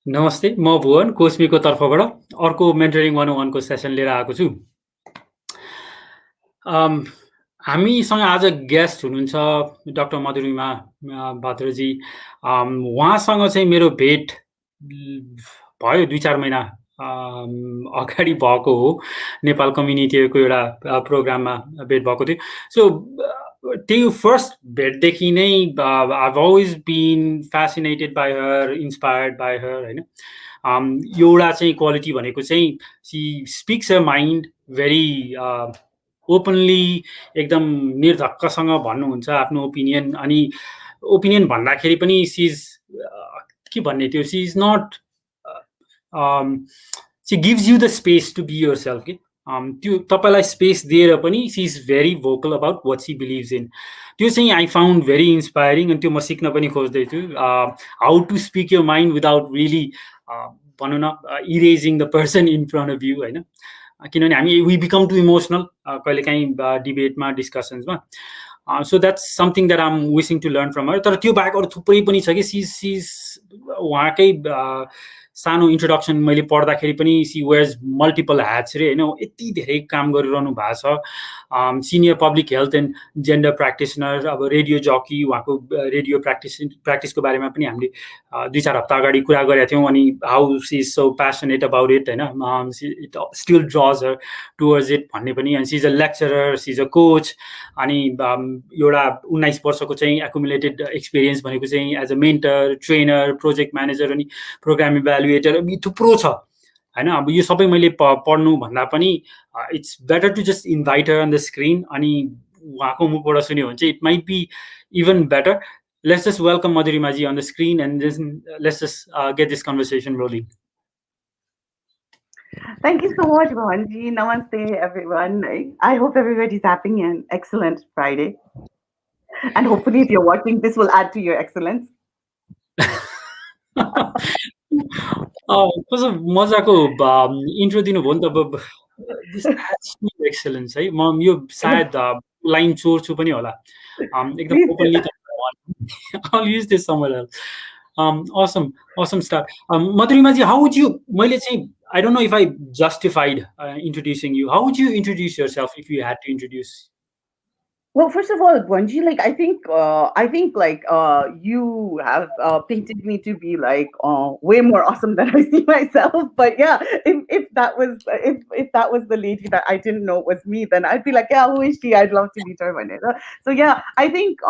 नमस्ते, म भुवन कोस्मीको तर्फबाट अर्को मेन्टरिङ 101 को सेसन लिएर आएको छु। हामीसँग आज गेस्ट हुनुहुन्छ डाक्टर मधुरिमा भाद्रजी। उहाँसँग चाहिँ मेरो भेट भयो 2-4 महिना अगाडि भएको हो। नेपाल कम्युनिटीको एउटा प्रोग्राममा भेट भएको थियो। सो त्यही फर्स्ट भेटदेखि नै I've always been fascinated by her, inspired by her, होइन। एउटा चाहिँ क्वालिटी भनेको चाहिँ she speaks her mind very openly, एकदम निर्धक्कसँग भन्नुहुन्छ आफ्नो ओपिनियन। अनि ओपिनियन भन्दाखेरि पनि के भन्ने त्यो she is not she gives you the space to be yourself कि त्यो तपाईँलाई स्पेस दिएर पनि सी इज भेरी भोकल अबाउट वाट सी बिलिभ्स इन। त्यो चाहिँ आई फाउन्ड भेरी इन्सपायरिङ अनि त्यो म सिक्न पनि खोज्दैछु। How to speak your mind without really भनौँ न erasing the person in front of you, होइन। किनभने हामी वी बिकम टु इमोसनल कहिलेकाहीँ डिबेटमा, डिस्कसन्समा। So that's something that I'm wishing to learn from her. तर त्यो बाहेक अरू थुप्रै पनि छ कि सिज उहाँकै सानो इन्ट्रोडक्सन मैले पढ्दाखेरि पनि सी वेयर्स मल्टिपल ह्याट्स रे, होइन। यति धेरै काम गरिरहनु भएको छ। Senior public health and gender practitioner, अब रेडियो जकी, उहाँको रेडियो प्र्याक्टिसको बारेमा पनि हामीले 2-4 हप्ता अगाडि कुरा गरेका थियौँ। अनि how she is so passionate about it, होइन। It still draws her towards it भन्ने पनि। अनि she is a lecturer, she is a coach. अनि एउटा 19 वर्षको चाहिँ एकुमुलेटेड एक्सपिरियन्स भनेको चाहिँ as a mentor, trainer, project manager अनि प्रोग्राम इभ्यालुएटर, थुप्रो छ, होइन। अब यो सबै मैले पढ्नु भन्दा पनि it's better to just invite her on the screen. अनि उहाँको मुखबाट सुन्यो भने चाहिँ it might be even better. Let's just welcome Madhurima ji on the screen and let's just get this conversation rolling. Thank you so much, Bhavanji. Namaste, everyone. I hope everybody's having an excellent Friday. And hopefully, if you're watching, this will add to your excellence. कस्तो मजाको intro दिनुभयो नि त। This ads to excellence है। म यो सायद line चोर्छु पनि होला एकदम openly. I'll use this somewhere else. Awesome start. Madhurima ji, how would you, I don't know if I justified introducing you. How would you introduce yourself if you had to introduce? Well, first of all, Bhavanji, I think you have painted me to be way more awesome than I see myself. But yeah, if that was the lady that I didn't know was me, then I'd be like, yeah, who is she? I'd love to meet her one day. So yeah, I think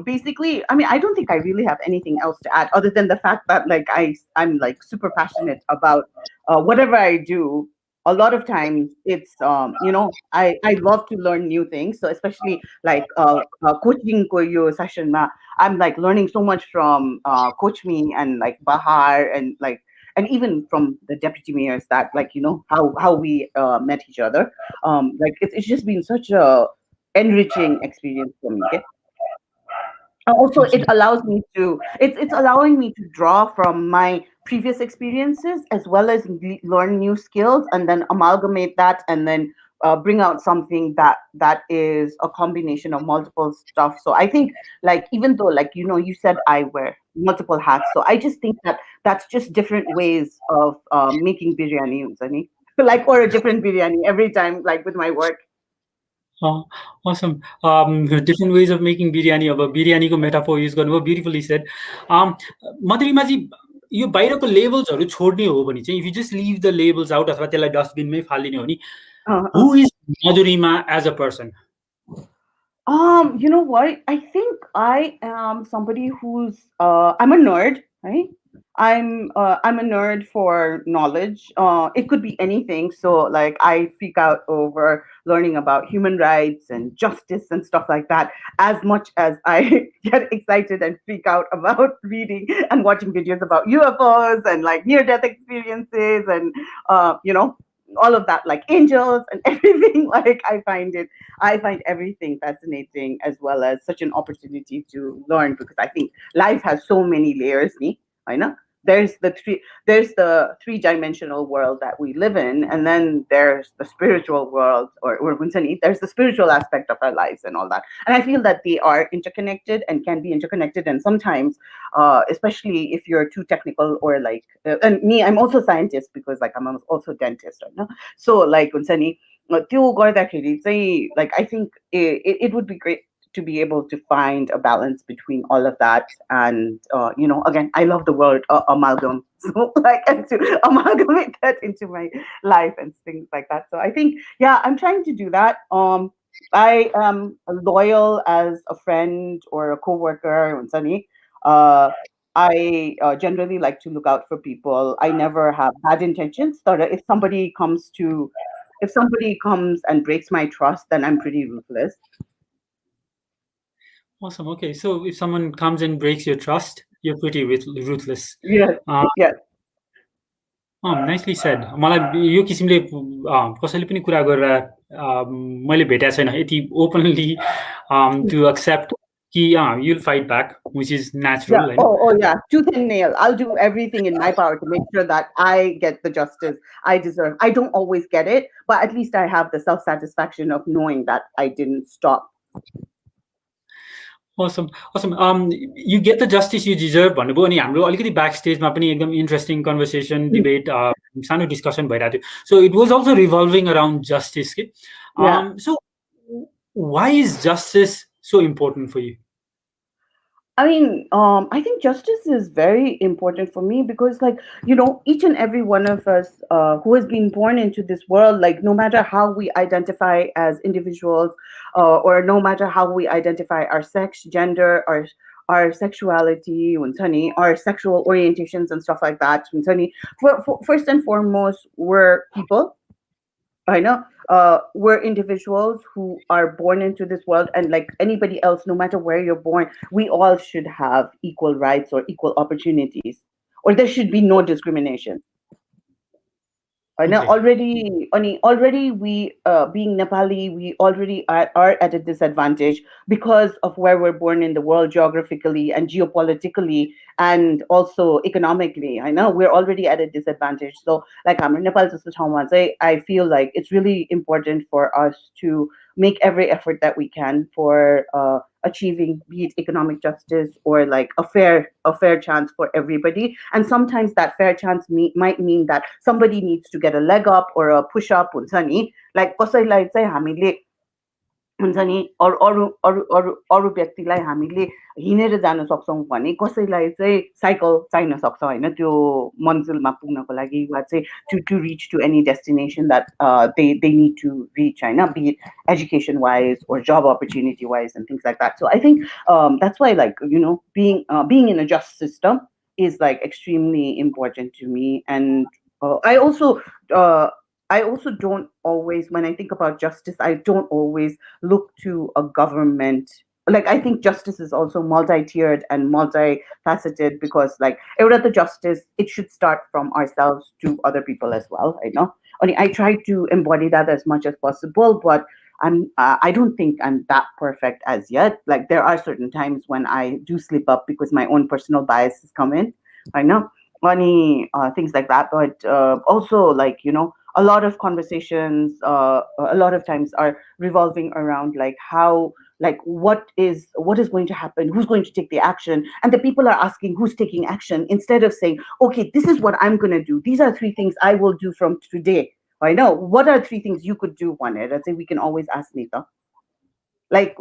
basically, I mean, I don't think I really have anything else to add other than the fact that I'm super passionate about whatever I do. A lot of times it's I love to learn new things. So especially coaching ko yo session ma, I'm learning so much from Coach Me and Bahar and even from the deputy mayors that how we met each other. It's just been such a enriching experience for me. Okay? Also, it allows me to it's allowing me to draw from my previous experiences as well as learn new skills and then amalgamate that and then bring out something that is a combination of multiple stuff. So I think even though you said I wear multiple hats, so I just think that's just different ways of making biryani, or a different biryani every time with my work. Awesome. Different ways of making biryani. अब बिरयानीको metaphor use गर्नुभयो, beautifully said. Madhurima ji, यो बाहिरको लेबल्सहरू छोड्ने हो भने चाहिँ, if you just leave the labels out अथवा त्यसलाई डस्टबिनमै फालिदिने हो नि, who is Madhurima as a person? You know what? I think I am somebody who's I'm a nerd, right? I'm a nerd for knowledge. It could be anything. So I freak out over learning about human rights and justice and stuff like that, as much as I get excited and freak out about reading and watching videos about UFOs and near-death experiences and all of that, angels and everything. I find everything fascinating, as well as such an opportunity to learn, because I think life has so many layers, I know. there's the three-dimensional world that we live in, and then there's the spiritual world, or there's the spiritual aspect of our lives and all that. And I feel that they are interconnected and can be interconnected, and sometimes, especially if you're too technical, or like, and me, I'm also scientist, because like I'm also dentist, right now. So like त्यो गर्दाखेरि चाहिँ, like, I think it would be great to be able to find a balance between all of that. And again, I love the word amalgam, so like, and to amalgamate that into my life and things like that. So I think, yeah, I'm trying to do that. I am loyal as a friend or a coworker, I generally like to look out for people. I never have bad intentions. So that if somebody comes and breaks my trust, then I'm pretty ruthless. Awesome. Okay, so if someone comes and breaks your trust, you're pretty ruthless. Yes. Yes. Nicely said. मलाई यो किसिमले कसैले पनि कुरा गरेर मैले भेटेको छैन यति openly to accept कि you'll fight back, which is natural. Yeah. Oh, yeah. Tooth and nail. I'll do everything in my power to make sure that I get the justice I deserve. I don't always get it, but at least I have the self-satisfaction of knowing that I didn't stop. Awesome. You get the justice you deserve भन्नुभयो अनि हाम्रो अलिकति back स्टेजमा पनि एकदम interesting conversation debate सानो discussion भइरहेको थियो. So it was also revolving around justice. So why is justice so important for you? I mean, I think justice is very important for me because, like, each and every one of us who has been born into this world, like, no matter how we identify as individuals, or no matter how we identify our sex, gender, or our sexuality, our sexual orientations and stuff like that, first and foremost, we're people. I know. We're individuals who are born into this world, and like anybody else, no matter where you're born, we all should have equal rights or equal opportunities, or there should be no discrimination. Okay. Now, already we, being Nepali, we already are at a disadvantage because of where we're born in the world geographically and geopolitically and also economically. I know we're already at a disadvantage. So, like, Nepal, I feel like it's really important for us to make every effort that we can for achieving, be it economic justice or like a fair chance for everybody. And sometimes that fair chance might mean that somebody needs to get a leg up or a push up, like कसैलाई चाहिँ हामीले हुन्छ नि अरू व्यक्तिलाई हामीले हिँडेर जान सक्छौं भने कसैलाई चाहिँ साइकल चाहिन सक्छ हैन त्यो मन्जिलमा पुग्नको लागि वा चाहिँ to reach to any destination that they need to reach, be it education wise or job opportunity wise and things like that. So I think that's why, like, being in a just system is like extremely important to me. And I also don't always, when I think about justice, I don't always look to a government. Like, I think justice is also multi-tiered and multifaceted because, like, the justice, it should start from ourselves to other people as well. I know. I try to embody that as much as possible, but I don't think I'm that perfect as yet. Like, there are certain times when I do slip up because my own personal biases come in. I know. Things like that. But also, like, a lot of conversations, a lot of times are revolving around like how, like, what is going to happen, who's going to take the action, and the people are asking who's taking action instead of saying, okay, this is what I'm going to do. These are 3 things I will do from today. I know. What are 3 things you could do, Juanet? I think we can always ask Nita. Like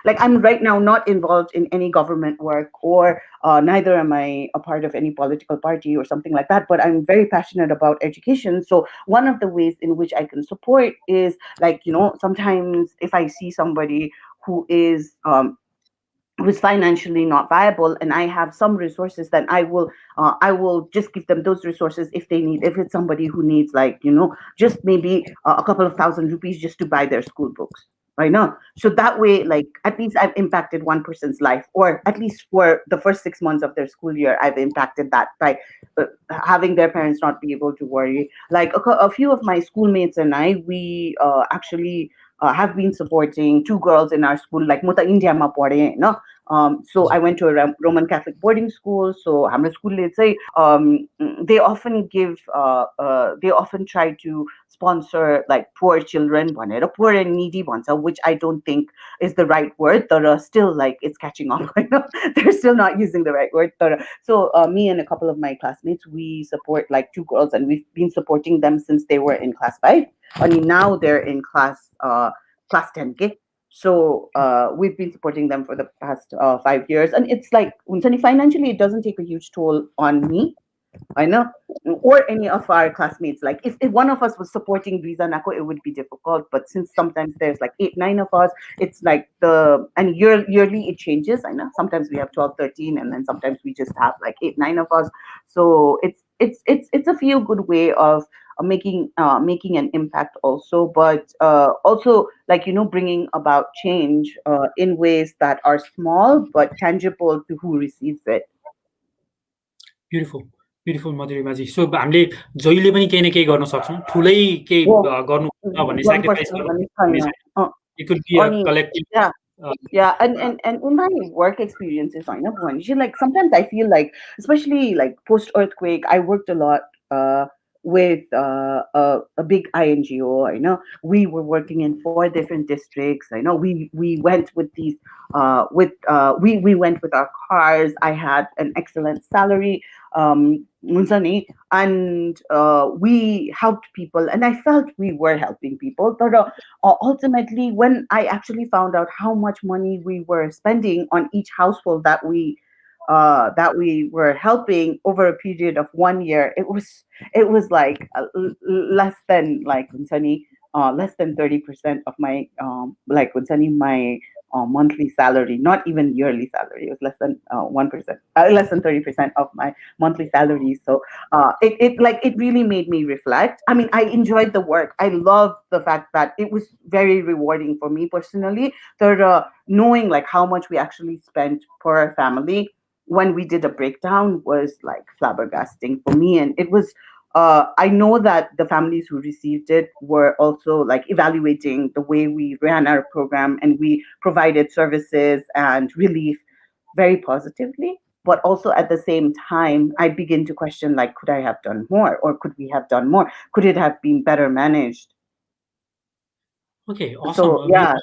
I'm right now not involved in any government work, or neither am I a part of any political party or something like that, but I'm very passionate about education. So one of the ways in which I can support is, like, sometimes if I see somebody who is financially not viable and I have some resources, then I will just give them those resources if it's somebody who needs, like, just maybe a couple of thousand rupees just to buy their school books. I know. So that way, like, at least I've impacted one person's life, or at least for the first 6 months of their school year, I've impacted that by having their parents not be able to worry. Like a few of my schoolmates and I, we actually have been supporting 2 girls in our school, like Mota India ma pade, So I went to a Roman Catholic boarding school. So hamra school le chai they often they often try to sponsor like poor children, poor and needy ones, which I don't think is the right word. But still, like it's catching on. They're still not using the right word. So me and a couple of my classmates, we support like two girls, and we've been supporting them since they were in class 5. I mean, now they're in class 10. Okay? So we've been supporting them for the past 5 years, and it's like financially, it doesn't take a huge toll on me. I know, or any of our classmates. Like if one of us was supporting Visa Nako, it would be difficult. But since sometimes there's like 8, 9 of us, it's like yearly it changes. I know sometimes we have 12, 13, and then sometimes we just have like 8, 9 of us. So it's a feel good way of making an impact also, but also like bringing about change in ways that are small but tangible to who receives it. Beautiful. Beautiful, Madhurimaji. So हामीले जहिले पनि केही न केही गर्न सक्छौँ, ठुलै केही गर्नु भन्ने sacrifice गर्नु छैन. It could be a collective. Yeah, and in my work experiences, I know, like sometimes I feel like, especially like post earthquake, I worked a lot with a big INGO. I know we were working in 4 different districts. I know we went with these we went with our cars. I had an excellent salary, and we helped people, and I felt we were helping people. But ultimately, when I actually found out how much money we were spending on each household that we were helping over a period of 1 year, it was like less than like less than 30% of my my monthly salary, not even yearly salary. It was less than 1%, less than 30% of my monthly salary. So it really made me reflect. I mean, I enjoyed the work. I loved the fact that it was very rewarding for me personally. Knowing like how much we actually spent per family when we did a breakdown was like flabbergasting for me, and it was. I know that the families who received it were also like evaluating the way we ran our program, and we provided services and relief very positively. But also at the same time, I begin to question like, could I have done more, or could we have done more? Could it have been better managed? Okay, awesome. So yeah,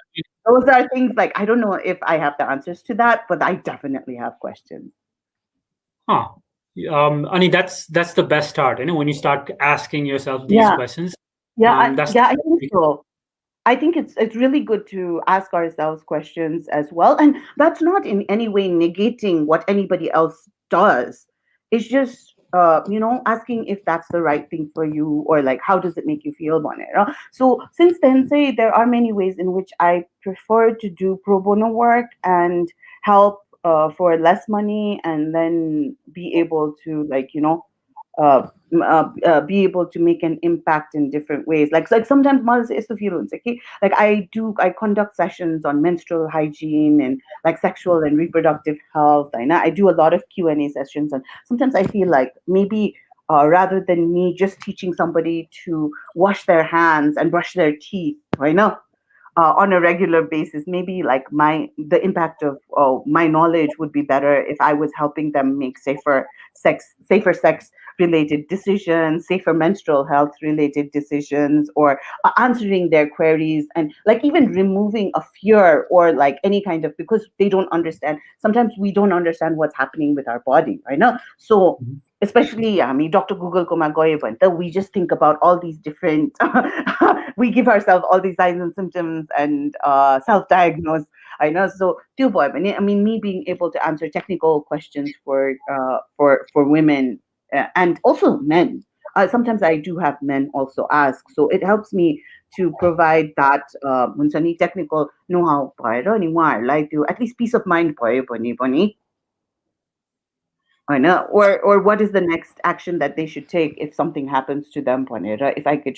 those are things like I don't know if I have the answers to that, but I definitely have questions. I mean, that's the best start, when you start asking yourself these questions. I think so. I think it's really good to ask ourselves questions as well, and that's not in any way negating what anybody else does. It's just asking if that's the right thing for you, or like how does it make you feel on it. So since then, say there are many ways in which I prefer to do pro bono work and help for less money, and then be able to be able to make an impact in different ways. Like sometimes like I conduct sessions on menstrual hygiene and like sexual and reproductive health. And I do a lot of Q&A sessions, and sometimes I feel like maybe rather than me just teaching somebody to wash their hands and brush their teeth, on a regular basis, maybe like the impact of my knowledge would be better if I was helping them make safer sex related decisions, safer menstrual health related decisions, or answering their queries, and like even removing a fear, or like any kind of, because they don't understand. Sometimes we don't understand what's happening with our body, right now. So especially Dr. Google we just think about all these different we give ourselves all these signs and symptoms and self-diagnose. I know. So me being able to answer technical questions for women, and also men. Sometimes I do have men also ask, so it helps me to provide that technical know-how like to at least peace of mind. I know. Or what is the next action that they should take if something happens to them, if I could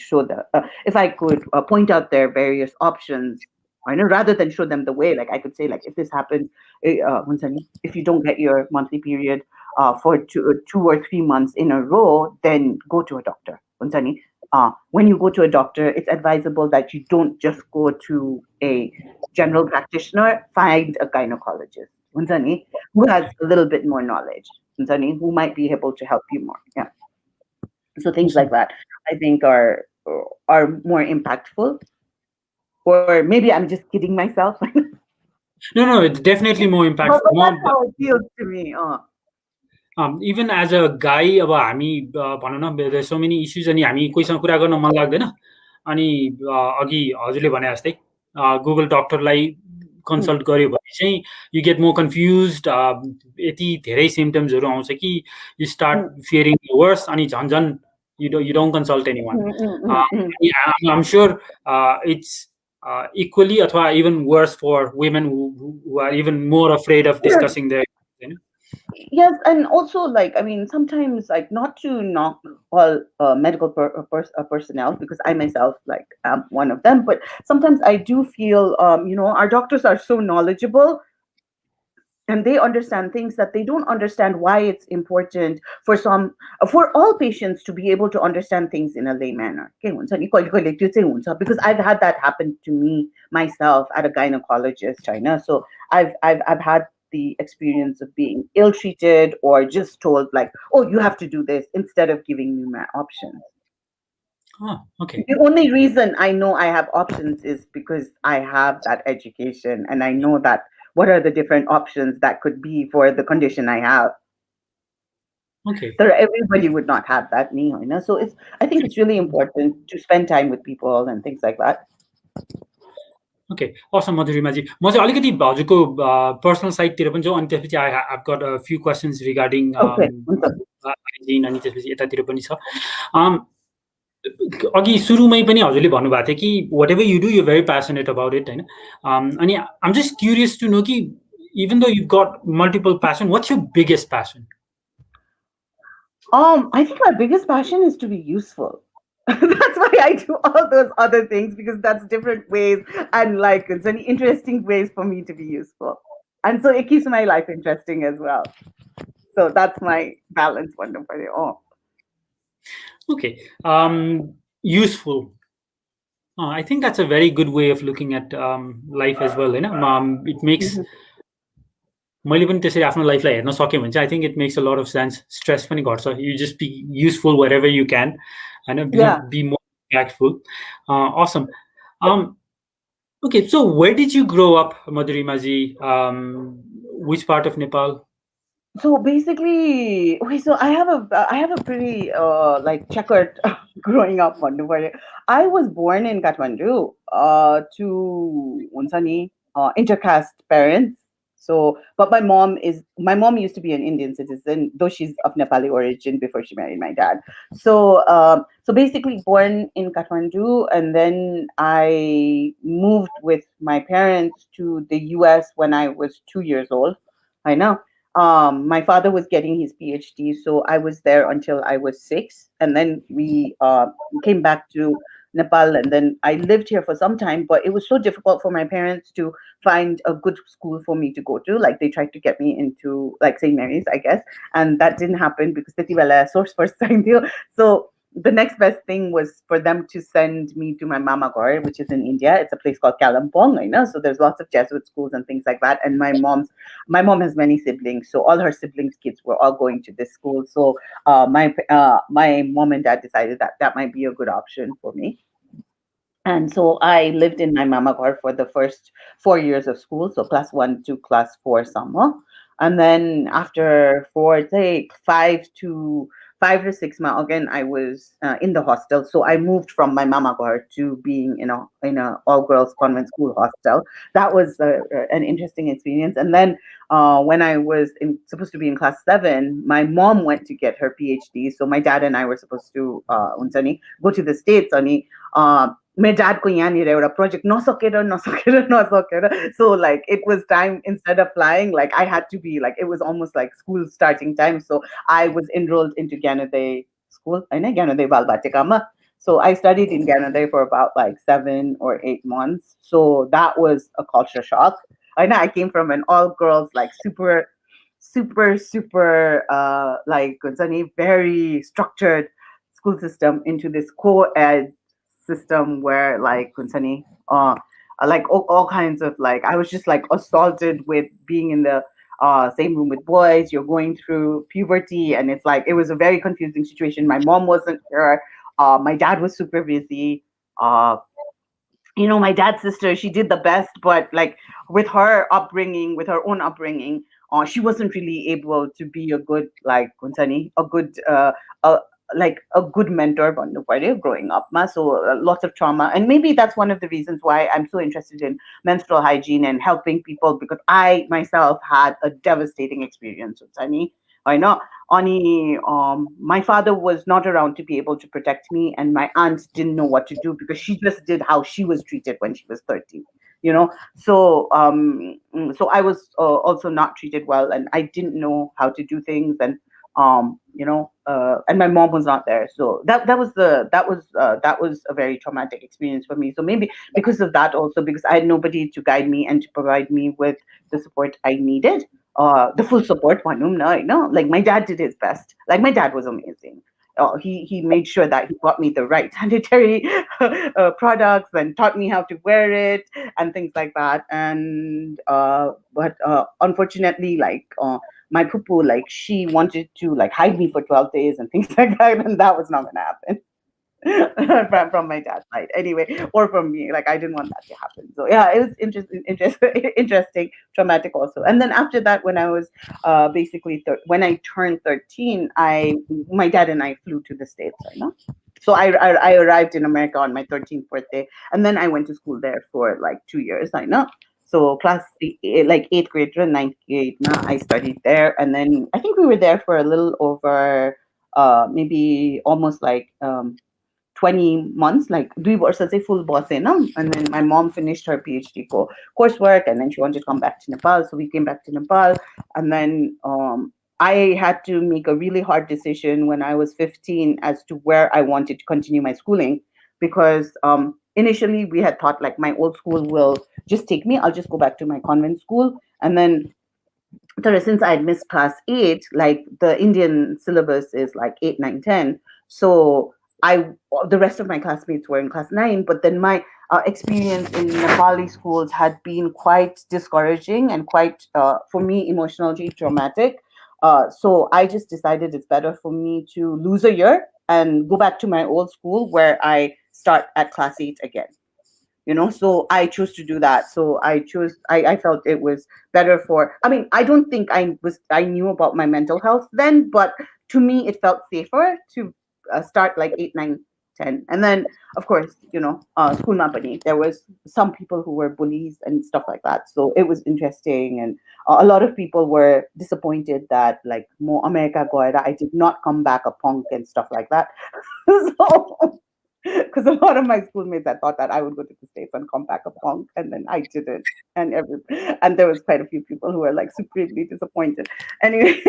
if I could point out their various options, I know, rather than show them the way. Like I could say, like, if this happens, if you don't get your monthly period for 2 or 3 months in a row, then go to a doctor. When you go to a doctor, it's advisable that you don't just go to a general practitioner, find a gynecologist. who has a little bit more knowledge, who might be able to help you more. Yeah. So things like that, I think, are more impactful. Or maybe I'm just kidding myself. No, it's definitely more But impactful. that's More, how it feels to me. Even as a guy अब हामी भनौँ न so many issues अनि हामी कोहीसँग कुरा गर्न मन लाग्दैन अनि अघि हजुरले भने जस्तै गुगल डक्टरलाई कन्सल्ट गर्यो भने चाहिँ यु गेट मोर कन्फ्युज यति धेरै सिम्टम्सहरू आउँछ कि यु स्टार्ट फियरिङ वर्स अनि झन् झन् you don't consult anyone I'm sure it's equally अथवा even worse for women who are even more afraid of discussing their होइन. Yes, and also, like, I mean, sometimes, like, not to knock all medical personnel, because I myself, like, am one of them, but sometimes I do feel, our doctors are so knowledgeable, and they understand things that they don't understand why it's important for all patients to be able to understand things in a lay manner. Because I've had that happen to me myself at a gynecologist, China. So I've had the experience of being ill-treated or just told, like, oh, you have to do this, instead of giving me my options. Oh, okay. The only reason I know I have options is because I have that education, and I know that what are the different options that could be for the condition I have. Okay. So everybody would not have that, so I think it's really important to spend time with people and things like that. Okay, awesome, Madhurimaji. म चाहिँ अलिकति हजुरको personal साइडतिर पनि जाउँ अनि त्यसपछि I've got a few questions regarding hygiene अनि त्यसपछि यतातिर पनि छ. अघि सुरुमै पनि हजुरले भन्नुभएको थियो कि whatever you do, you're very passionate about it, हैन? अनि I'm just curious to know कि even though you've got multiple passion, what's your biggest passion? I think my biggest passion is to be useful. That's why I do all those other things, because that's different ways, and like it's any interesting ways for me to be useful, and so it keeps my life interesting as well. So that's my balance, wonderfully. Okay, useful. I think that's a very good way of looking at life as well, होइन? It makes मैले पनि त्यसरी आफ्नो लाइफलाई हेर्न सक्यो भने चाहिँ I think it makes a lot of sense. Stress पनि घट्छ. You just be useful wherever you can, and be more impactful. Awesome. Okay, so where did you grow up, Madhurimaji? Which part of Nepal? So basically, so I have a pretty like checkered growing up. I was born in Kathmandu to intercaste parents. So, but my mom used to be an Indian citizen, though she's of Nepali origin before she married my dad. So, so basically born in Kathmandu, and then I moved with my parents to the US when I was 2 years old. I know. My father was getting his PhD, so I was there until I was 6, and then we came back to Nepal, and then I lived here for some time. But it was so difficult for my parents to find a good school for me to go to. Like, they tried to get me into like St. Mary's, I guess, and that didn't happen because source first time deal. So the next best thing was for them to send me to my mama ghar, which is in India. It's a place called Kalimpong, so there's lots of Jesuit schools and things like that. And my mom has many siblings, so all her siblings' kids were all going to this school. So my mom and dad decided that might be a good option for me. And so I lived in my mama ghar for the first 4 years of school, so class 1 to class 4 summer. And then after 5 to 6 months, again, I was in the hostel. So I moved from my mama ghar to being in a all-girls convent school hostel. That was an interesting experience. And then when I was supposed to be in class 7, my mom went to get her PhD. So my dad and I were supposed to go to the States. My dad ko yahanira euta project नसकेर. So like it was time, instead of flying, like I had to be like, it was almost like school starting time. So I was enrolled into Gyanoday school, Gyanoday Balbatikama. So I studied in Gyanoday for about like 7 or 8 months. So that was a culture shock. I came from an all girls, like super like very structured school system into this co-ed system where like all kinds of, like, I was just like assaulted with being in the same room with boys. You're going through puberty, and it's like it was a very confusing situation. My mom wasn't here. My dad was super busy. Uh, my dad's sister, she did the best, but like with her upbringing, with her own upbringing, she wasn't really able to be a good like Kunsani, a good uh, like a good mentor growing up. So lots of trauma, and maybe that's one of the reasons why I'm so interested in menstrual hygiene and helping people, because I myself had a devastating experience with Kunsani. I know. Ani, my father was not around to be able to protect me, and my aunt didn't know what to do because she just did how she was treated when she was 13. So I was also not treated well, and I didn't know how to do things, and and my mom was not there, so that was a very traumatic experience for me. So maybe because of that, also because I had nobody to guide me and to provide me with the support I needed, the full support. No, like my dad did his best. Like my dad was amazing. He made sure that he bought me the right sanitary products and taught me how to wear it and things like that. And but unfortunately, like my poo, like she wanted to like hide me for 12 days and things like that, and that was not gonna happen. From my dad's side anyway, or from me. Like I didn't want that to happen. So yeah, it was interesting, traumatic also. And then after that, when I was basically when I turned 13, my dad and I flew to the States, I know. So I arrived in America on my 13th birthday, and then I went to school there for like 2 years, I know. So like eighth grade to ninth grade, I studied there, and then I think we were there for a little over maybe almost like 20 months, like 2 years, say full boss hai na. And then my mom finished her PhD coursework, and then she wanted to come back to Nepal, so we came back to Nepal. And then I had to make a really hard decision when I was 15 as to where I wanted to continue my schooling, because initially we had thought like my old school will just take me, I'll just go back to my convent school. And then since I had missed class 8, like the Indian syllabus is like 8, 9, 10. So I the rest of my classmates were in class 9, but then my experience in Nepali schools had been quite discouraging and quite, for me, emotionally traumatic. So I just decided it's better for me to lose a year and go back to my old school where I start at class 8 again. So I chose to do that. So I felt it was better for, I mean, I don't think I knew about my mental health then, but to me it felt safer to start like 8, 9, 10. And then of course, school company, there was some people who were bullies and stuff like that, so it was interesting. And a lot of people were disappointed that like more America Goida, I did not come back a punk and stuff like that. So because a lot of my schoolmates had thought that I would go to the States and come back a punk, and then I didn't. And there was quite a few people who were like supremely disappointed. Anyway,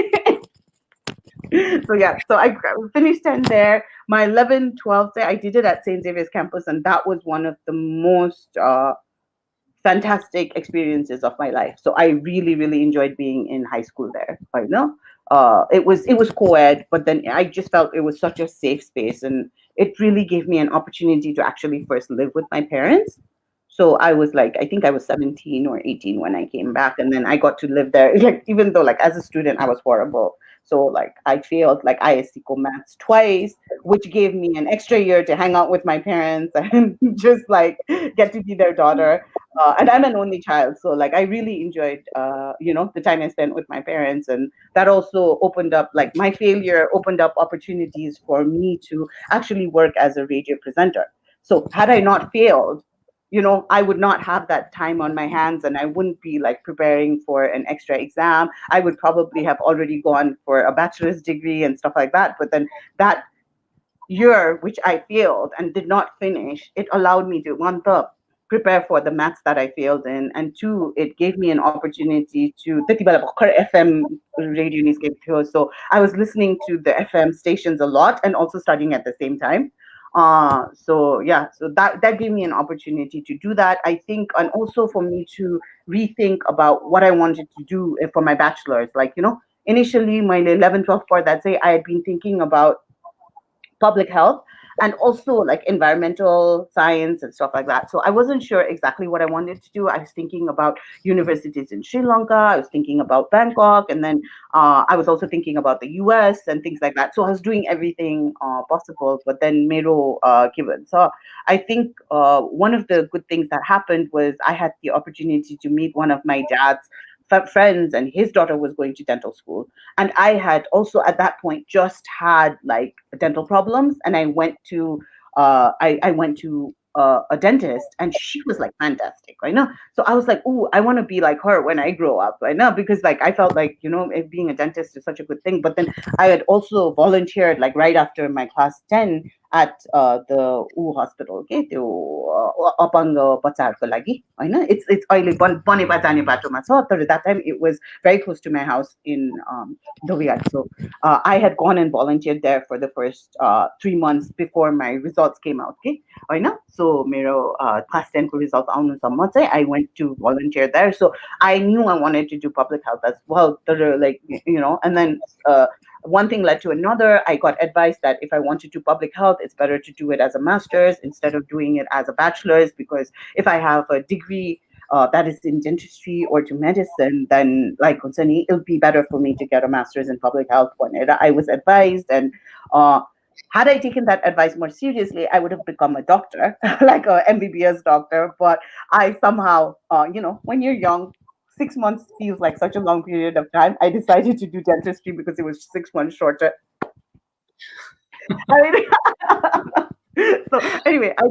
so yeah, so I finished 10 there. My 11, 12 day, I did it at St. Xavier's campus, and that was one of the most fantastic experiences of my life. So I really, really enjoyed being in high school there. I know. It was co-ed, but then I just felt it was such a safe space, and it really gave me an opportunity to actually first live with my parents. So I was like, I think I was 17 or 18 when I came back, and then I got to live there. Like even though like as a student I was horrible. So like I failed like ISC maths twice, which gave me an extra year to hang out with my parents and just like get to be their daughter. And I'm an only child, so like I really enjoyed the time I spent with my parents, and that also opened up, like my failure opened up opportunities for me to actually work as a radio presenter. So had I not failed, I would not have that time on my hands, and I wouldn't be like preparing for an extra exam. I would probably have already gone for a bachelor's degree and stuff like that. But then that year, which I failed and did not finish, it allowed me to, one, prepare for the maths that I failed in, and two, it gave me an opportunity to FM radio news gave to us. So I was listening to the FM stations a lot and also studying at the same time. So yeah, so that gave me an opportunity to do that, I think, and also for me to rethink about what I wanted to do for my bachelor's. Like, initially my 11, 12 part that say I had been thinking about public health, and also like environmental science and stuff like that. So I wasn't sure exactly what I wanted to do. I was thinking about universities in Sri Lanka. I was thinking about Bangkok, and then I was also thinking about the US and things like that. So I was doing everything possible, but then Mero given. So I think one of the good things that happened was I had the opportunity to meet one of my dad's friends, and his daughter was going to dental school. And I had also at that point just had like dental problems, and I went to a dentist, and she was like fantastic, right now. So I was like, oh, I want to be like her when I grow up, right now, because like I felt like, being a dentist is such a good thing. But then I had also volunteered like right after my class 10 at the hospital, okay, त्यो अपाङ्ग बच्चाहरूको लागि होइन. It's अहिले बनेपा जाने बाटोमा छ, तर that time it was very close to my house in Dhobiat. So I had gone and volunteered there for the first 3 months before my results came out, okay, होइन. So मेरो class 10 को result आउनुसम्म चाहिँ I went to volunteer there. So I knew I wanted to do public health as well, like, and then one thing led to another. I got advice that if I want to do public health, it's better to do it as a master's instead of doing it as a bachelor's, because if I have a degree that is in dentistry or to medicine, then like it'll be better for me to get a master's in public health. I was advised, and had I taken that advice more seriously, I would have become a doctor, like a MBBS doctor. But I somehow, when you're young, 6 months feels like such a long period of time. I decided to do dentistry because it was 6 months shorter. I mean, so anyway, I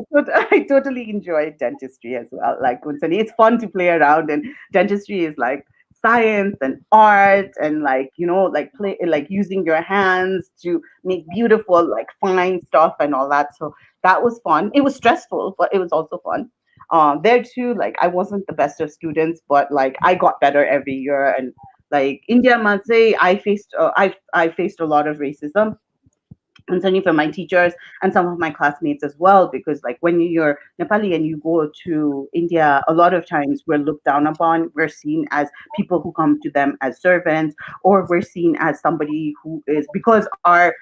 totally enjoyed dentistry as well. Like, it's fun to play around, and dentistry is like science and art, and like, like play, like using your hands to make beautiful, like fine stuff and all that. So that was fun. It was stressful, but it was also fun. There too, like I wasn't the best of students, but like I got better every year. And like India, I'd say I faced a lot of racism, and certainly from my teachers and some of my classmates as well, because like when you're Nepali and you go to India, a lot of times we're looked down upon. We're seen as people who come to them as servants, or we're seen as somebody who is, because our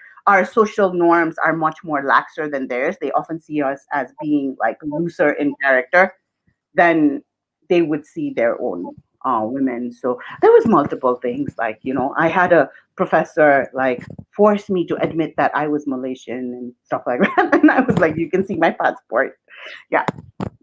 social norms are much more laxer than theirs. They often see us as being like looser in character than they would see their own women. So there was multiple things, like, I had a professor like force me to admit that I was Malaysian and stuff like that. And I was like, you can see my passport. Yeah.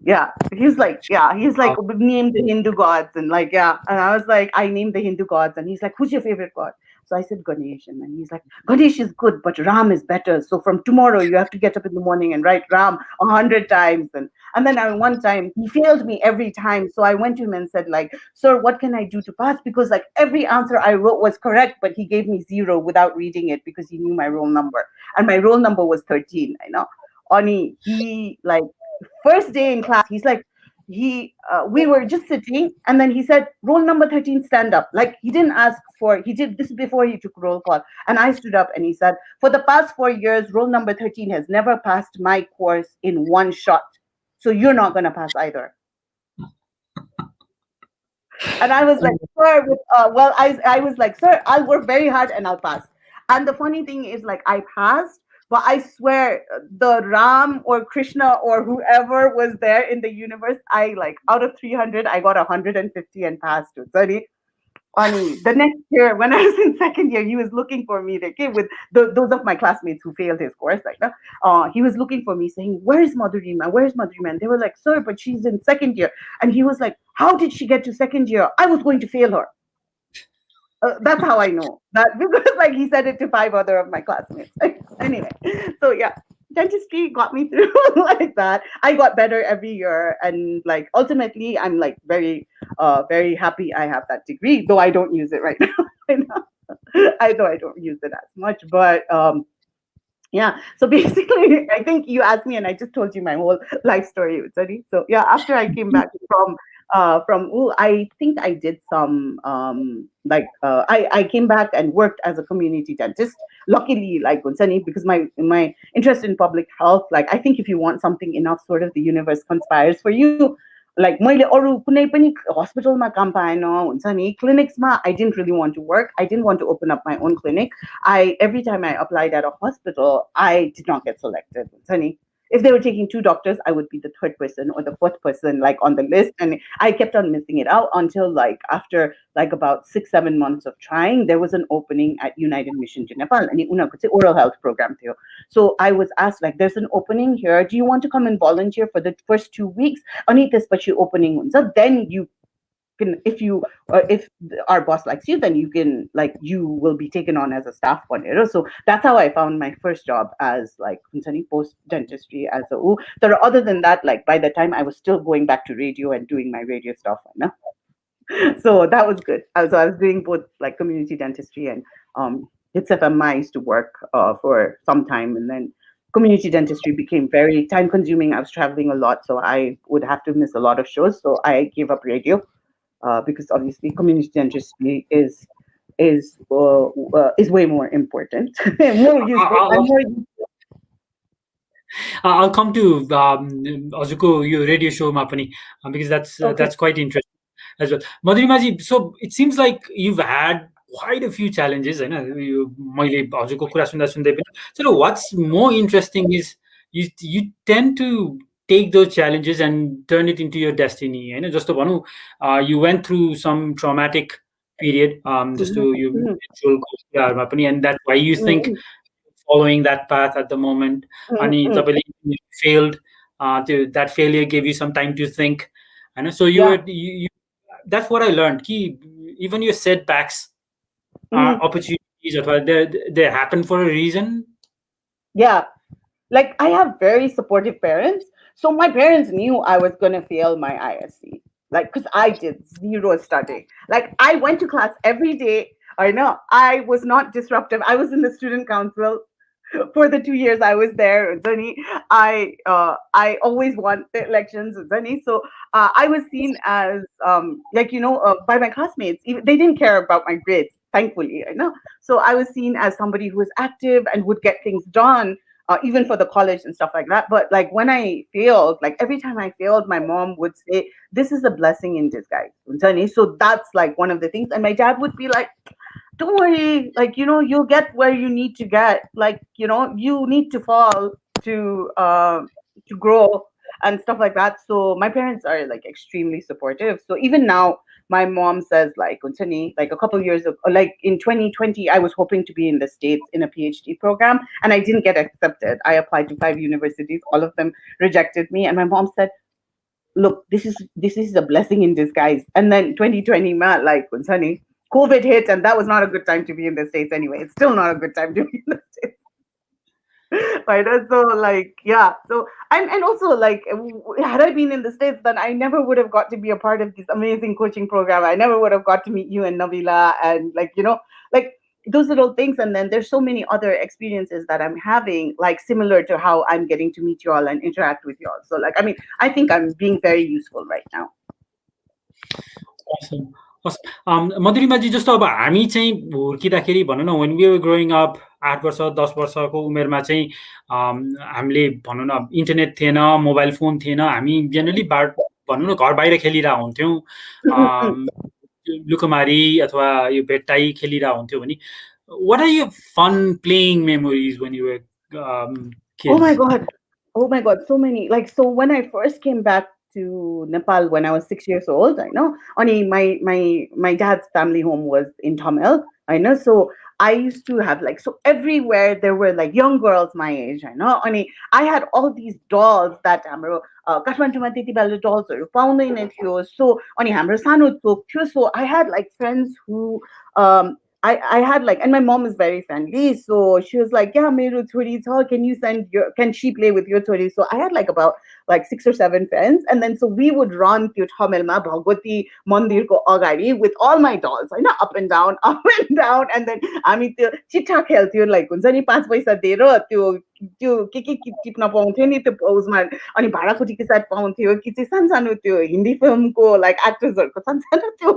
Yeah. He's like, name the Hindu gods, and like, yeah. And I was like, I named the Hindu gods, and he's like, who's your favorite god? So I said Ganesh, and then he's like, Ganesh is good, but Ram is better. So from tomorrow, you have to get up in the morning and write Ram 100 times. And then one time he failed me every time. So I went to him and said, like, sir, what can I do to pass? Because like every answer I wrote was correct, but he gave me 0 without reading it because he knew my roll number. And my roll number was 13, I know. Oni, he like, first day in class, he's like, we were just sitting, and then he said, roll number 13, stand up. Like, he didn't ask for, he did this before he took roll call. And I stood up, and he said, for the past 4 years, roll number 13 has never passed my course in one shot. So you're not going to pass either. And I was like, sir, I was like, sir, I'll work very hard and I'll pass. And the funny thing is, like, I passed, but I swear the Ram or Krishna or whoever was there in the universe, I like, out of 300, I got 150 and passed it. Sorry. The next year, when I was in second year, he was looking for me. They came with those of my classmates who failed his course. Like, he was looking for me, saying, "Where's Madhurima? Where's Madhurima?" And they were like, "Sir, but she's in second year." And he was like, "How did she get to second year? I was going to fail her." That's how I know that, because like he said it to 5 other of my classmates. Anyway, so yeah, dentistry got me through like that. I got better every year, and like ultimately, I'm like very, very happy I have that degree, though I don't use it right now. I know I don't use it as much, but yeah. So basically, I think you asked me, and I just told you my whole life story, Utsari. So yeah, after I came back from I think I did some I came back and worked as a community dentist. Luckily, like Utsani, because my interest in public health, like I think if you want something enough, sort of the universe conspires for you. like मैले अरू कुनै पनि हस्पिटलमा काम पाएन हुन्छ नि क्लिनिक्समा I didn't really want to work. I didn't want to open up my own clinic. Every time I applied at a hospital, I did not get selected. हुन्छ नि. If they were taking two doctors, I would be the third person or the fourth person like on the list, and I kept on missing it out until like after like about 6-7 months of trying, there was an opening at United Mission to Nepal, and it's an oral health program too. So I was asked like, "There's an opening here. Do you want to come and volunteer for the first 2 weeks? Ani त्यसपछि opening हुन्छ. Then you can, if our boss likes you, then you can like you will be taken on as a staff coordinator." So that's how I found my first job as like post dentistry as a other than that, like by the time I was still going back to radio and doing my radio stuff, you know? So that was good. So I was doing both like community dentistry and it's FMI. I used to work for some time, and then community dentistry became very time consuming. I was traveling a lot, so I would have to miss a lot of shows. So I gave up radio because obviously community dentistry is way more important, more useful, and more. I'll come to हजुरको यो radio शोमा पनि because that's quite interesting as well. Madhurimaji, so it seems like you've had quite a few challenges, होइन? मैले हजुरको कुरा सुन्दै पनि. So what's more interesting is you tend to take those challenges and turn it into your destiny, होइन? जस्तो भनौँ you went through some traumatic period, जस्तो यो menstrual कुराहरुमा पनि, and that's why you think following that path at the moment. Ani tapale failed. That failure gave you some time to think. And so you that's what I learned. Even your setbacks are opportunities. They happen for a reason. Yeah. Like I have very supportive parents. So my parents knew I was going to fail my ISC. Like, because I did zero studying. Like I went to class every day. I know I was not disruptive. I was in the student council for the 2 years I was there. I always won the elections. So I was seen as by my classmates. They didn't care about my grades, thankfully. So I was seen as somebody who was active and would get things done. Even for the college and stuff like that. But like when I failed, like every time I failed, my mom would say, "This is a blessing in disguise." So that's like one of the things. And my dad would be like, "Don't worry, like, you'll get where you need to get. Like, you need to fall to grow and stuff like that." So my parents are like extremely supportive. So even now, my mom says like, like a couple of years ago, like in 2020, I was hoping to be in the States in a PhD program, and I didn't get accepted. I applied to 5 universities. All of them rejected me. And my mom said, "Look, this is a blessing in disguise." And then 2020, like, COVID hit, and that was not a good time to be in the States anyway. It's still not a good time to be in the States. Right. So like, yeah. So and also like, had I been in the States, then I never would have got to be a part of this amazing coaching program. I never would have got to meet you and Nabila and like, like those little things. And then there's so many other experiences that I'm having, like similar to how I'm getting to meet you all and interact with you all. So like, I mean, I think I'm being very useful right now. Awesome. मधुरिमाजी, जस्तो अब हामी चाहिँ हुर्किँदाखेरि भनौँ न, when we were growing up 8 वर्ष 10 वर्षको उमेरमा चाहिँ हामीले भनौँ न इन्टरनेट थिएन, मोबाइल फोन थिएन, हामी जेनरली भनौँ न घर बाहिर खेलिरह हुन्थ्यौँ, लुकमारी अथवा यो भेट्टाई खेलिरह हुन्थ्यो भने. What are your fun playing memories when you were kids? Oh my god, so many. Like, so when I first came back to Nepal when I was 6 years old, I know. Only my dad's family home was in Tamil, I know. So I used to have like, so everywhere there were like young girls my age, I know. Only I had all these dolls that Kathmandu University dolls or so only so I had like friends who I had like, and my mom is very friendly, so she was like, "Yeah, Meru Thori, can she play with your Thori?" So I had like about like 6 or 7 friends, and then so we would run to Thamelma Bhagwati Mandir ko agadi with all my dolls, up and down, and then हामी त्यो चिट्ठा खेल्थ्यो, like हुन्छ नि 5 पैसा दिएर त्यो के टिप्न पाउँथ्यो नि त्यो उसमा, अनि भाडाकुटीको साथ पाउँथ्यो कि चाहिँ सानसानो त्यो हिन्दी फिल्मको like एक्टर्सहरुको सानसानो त्यो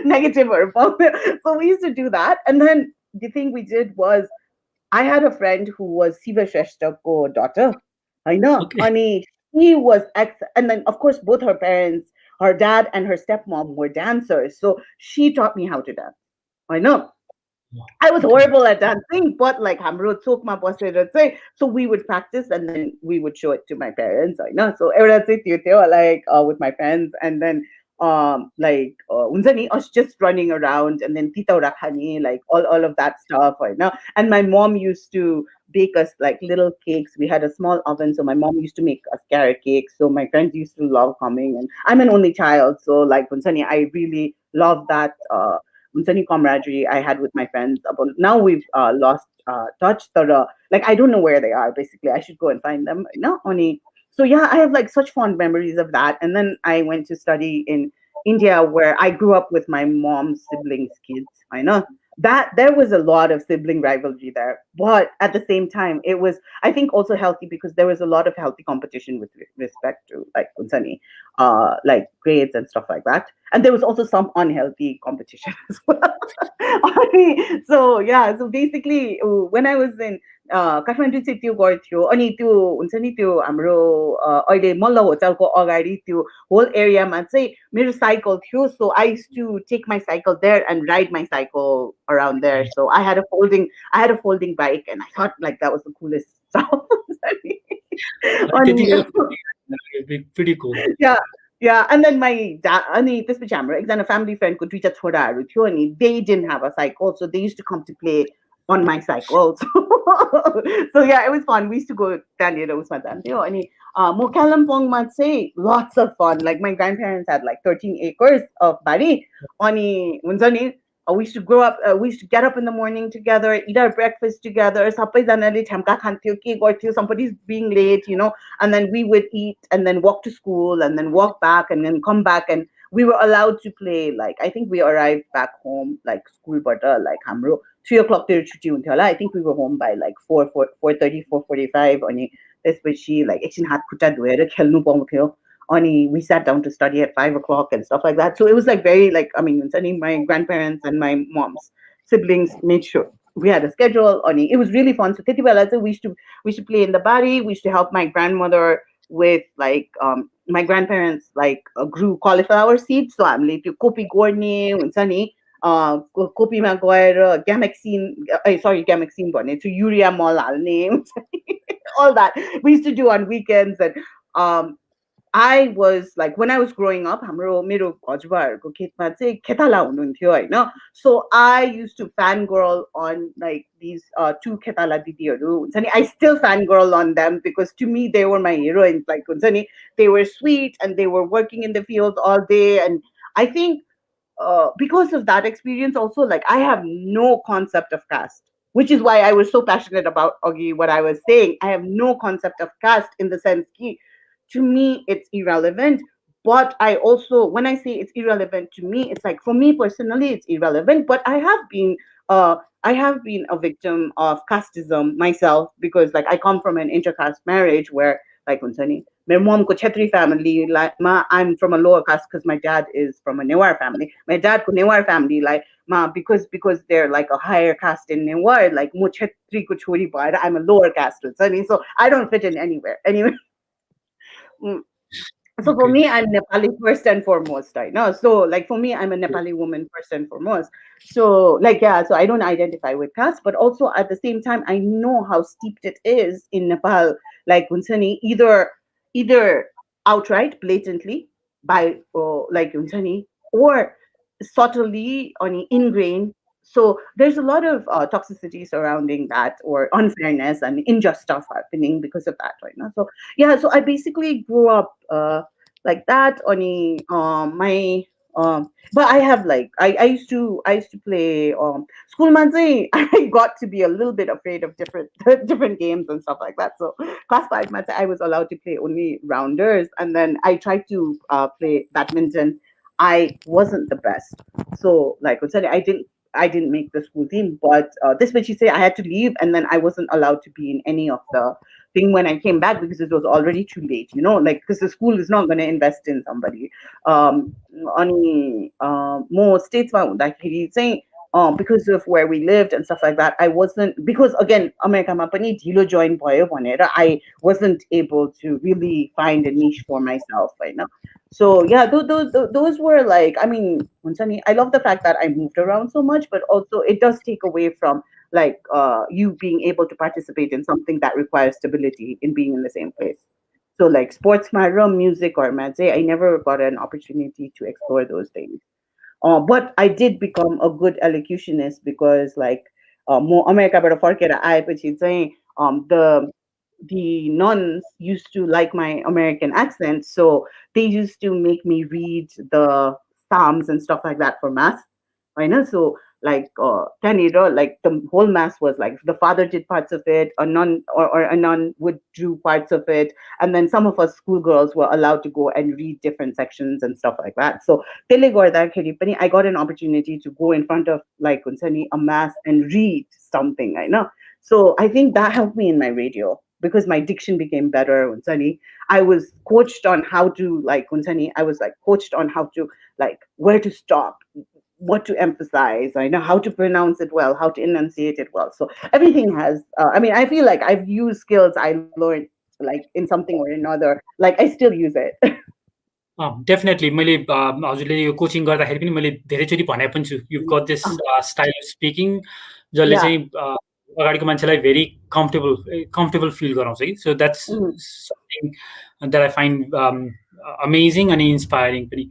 नेगेटिभहरु पाउँथ्यो. So we used to do that, and then the thing we did was I had a friend who was Siva Shrestha's daughter. I know. Okay. Ani He was and then of course both her parents, her dad and her stepmom were dancers, so she taught me how to dance. I know I was Okay. horrible at dancing, but like hamro chokma बसेर चाहिँ, so we would practice and then we would show it to my parents. I know. So एउटा चाहिँ त्यो थियो like with my friends, and then like हुन्छ नि us just running around and then titaura khani, like all of that stuff. I know. And my mom used to bake us like little cakes. We had a small oven, so my mom used to make us carrot cakes. So my friends used to love coming, and I'm an only child, so like हुन्छ नि, I really love that camaraderie I had with my friends. Now we've lost touch. Like I don't know where they are. Basically, I should go and find them. No, only so yeah, I have like such fond memories of that. And then I went to study in India, where I grew up with my mom's siblings' kids. I know that there was a lot of sibling rivalry there, but at the same time, it was, I think, also healthy because there was a lot of healthy competition with respect to like Unsani, like grades and stuff like that. And there was also some unhealthy competition as well. So yeah, so basically when I was in Kathmandu चाहिँ त्यो गर्थ्यो, अनि त्यो हुन्छ नि त्यो हाम्रो अहिले मल्ल होटलको अगाडि त्यो होल एरियामा चाहिँ मेरो साइकल थियो, so I used to take my cycle there and ride my cycle around there. So I had a folding bike, and I thought like that was the coolest stuff. अनि Pretty cool. yeah, yeah. And then my dad, अनि त्यसपछि हाम्रो एकजना family friend को दुईटा छोराहरू थियो, अनि they didn't have a cycle, so they used to come to play on my cycle. So yeah, it was fun. We used to go त्यहाँनिर उसमा जान्थ्यो. अनि म कालिम्पोङमा चाहिँ lots of fun. Like my grandparents had like 13 acres of बारी, अनि हुन्छ नि we used to grow up, we used to get up in the morning together, eat our breakfast together, सबैजनाले ठ्याम्का खान्थ्यो, के गर्थ्यो, somebody's being late, you know, and then we would eat and then walk to school and then walk back and then come back, and we were allowed to play. Like I think we arrived back home like school butter like हाम्रो 3 o'clock तिर छुट्टी हुन्थ्यो होला. I think we were home by like 4:30, 4:45, अनि त्यसपछि like एकछिन हात खुट्टा धोएर खेल्नु पाउँथ्यो. We sat down to study at 5 o'clock and stuff like that. So it was like very like, I mean, my grandparents and my mom's siblings made sure we had a schedule. It was really fun. So we used to play in the bari. We used to help my grandmother with like my grandparents like grew cauliflower seeds. So I'm like kopi gorne unsani kopi ma goer gamexine bone to urea mol halne all that we used to do on weekends. And I was like, when I was growing up, हाम्रो मेरो हजुरबाहरूको खेतमा चाहिँ खेताला हुनुहुन्थ्यो हैन. So I used to fangirl on like these two खेताला दिदीहरू हुन्छ नि. I still fangirl on them because to me they were my heroines. Like हुन्छ नि, they were sweet and they were working in the fields all day. And I think because of that experience also, like I have no concept of caste, which is why I was so passionate about Augie, what I was saying. I have no concept of caste in the sense that to me it's irrelevant. But I also, when I say it's irrelevant to me, it's like for me personally it's irrelevant. But I have been a victim of casteism myself because like I come from an intercaste marriage where like Unsani, my mom ko Chetri family, like I'm from a lower caste because my dad is from a Newar family. My dad ko Newar family, like because they're like a higher caste in Newar, like mo Chetri ko chori bhaera, I'm a lower caste. So I don't fit in anywhere. Anyway. So for Okay. me, I'm Nepali first and foremost, right? No, so like for me, I'm a Nepali woman first and foremost. So like yeah, so I don't identify with caste, but also at the same time, I know how steeped it is in Nepal. Like Unsani, either outright, blatantly by like Unsani, or subtly on ingrained. So there's a lot of toxicity surrounding that, or unfairness and unjust stuff happening because of that, right now. So yeah, so I basically grew up like that. Only my but I have like I used to play school manzi. I got to be a little bit afraid of different different games and stuff like that. So class 5 manzi, I was allowed to play only rounders, and then I tried to play badminton. I wasn't the best. So like I said, I didn't make the school team, but this when she said I had to leave, and then I wasn't allowed to be in any of the thing when I came back because it was already too late, you know, like because the school is not going to invest in somebody. Any more states, because of where we lived and stuff like that. I wasn't, because again, America ma pani dhilo join bhayo bhanera I wasn't able to really find a niche for myself right now. So yeah, those were like, I mean, I love the fact that I moved around so much, but also it does take away from like you being able to participate in something that requires stability in being in the same place. So like sports, music, or maths, I never got an opportunity to explore those things. But I did become a good elocutionist because like more America but फर्केर आएपछि चाहिँ the nuns used to like my American accent, so they used to make me read the Psalms and stuff like that for mass. I know. So like like the whole mass was like the father did parts of it, a nun or a nun would do parts of it, and then some of us schoolgirls were allowed to go and read different sections and stuff like that. So त्यसले गर्दाखेरि पनि I got an opportunity to go in front of like a mass and read something, I know. So I think that helped me in my radio because my diction became better. I was coached on how to like I was like coached on how to like where to stop, what to emphasize. I know how to pronounce it well, how to enunciate it well. So everything has. I mean, I feel like I've used skills I learned like in something or another. Like I still use it. Definitely मैले हजुरले यो coaching गर्दाखेरि पनि मैले धेरैचोटि भने पनि छु you got this style of speaking जसले Yeah. चाहिँ अगाडिको मान्छेलाई भेरी कम्फर्टेबल फिल गराउँछ कि सो that's something that I find amazing अनि इन्सपायरिङ पनि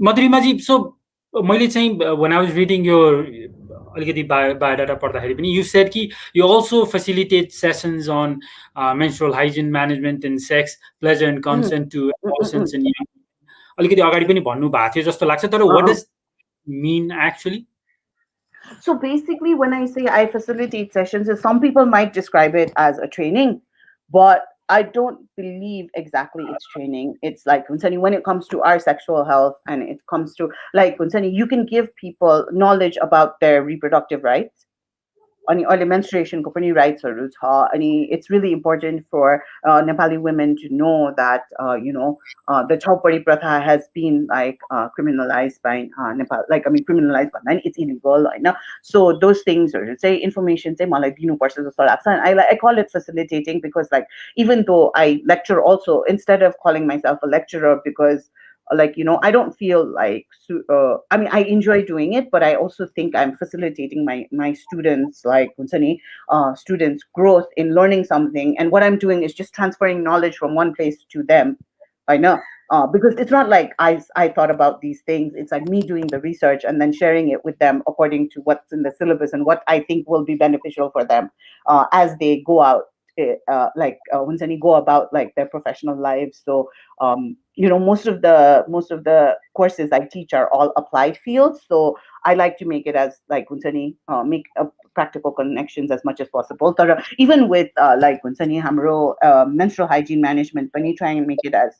मधुरिमाजी सो मैले चाहिँ when I was reading your अलिकति बायोडाटा पढ्दाखेरि पनि you said कि you also facilitate sessions on menstrual hygiene management and sex, pleasure and consent to adolescents and young. अलिकति अगाडि पनि भन्नु भएको थियो जस्तो लाग्छ तर what does mean actually? So basically, when I say I facilitate sessions, some people might describe it as a training, but I don't believe exactly it's training. It's like when it comes to our sexual health and it comes to like you can give people knowledge about their reproductive rights. अनि अहिले menstruationको पनि rightsहरू छ अनि it's really important for Nepali women to know that the chhaupari pratha has been like criminalized by Nepal, like I mean criminalized भन्दा नि it's illegal Hahn. So those things चाहिँ information चाहिँ मलाई दिनुपर्छ जस्तो लाग्छ. And I call it facilitating because like even though I lecture also, instead of calling myself a lecturer, because like I don't feel like I mean I enjoy doing it, but I also think I'm facilitating my students like students growth in learning something, and what I'm doing is just transferring knowledge from one place to them. I know. Because it's not like I thought about these things. It's like me doing the research and then sharing it with them according to what's in the syllabus and what I think will be beneficial for them as they go out when they go about like their professional lives. So most of the courses I teach are all applied fields, so I like to make it as like make practical connections as much as possible. But even with like hamro menstrual hygiene management, pani try and make it as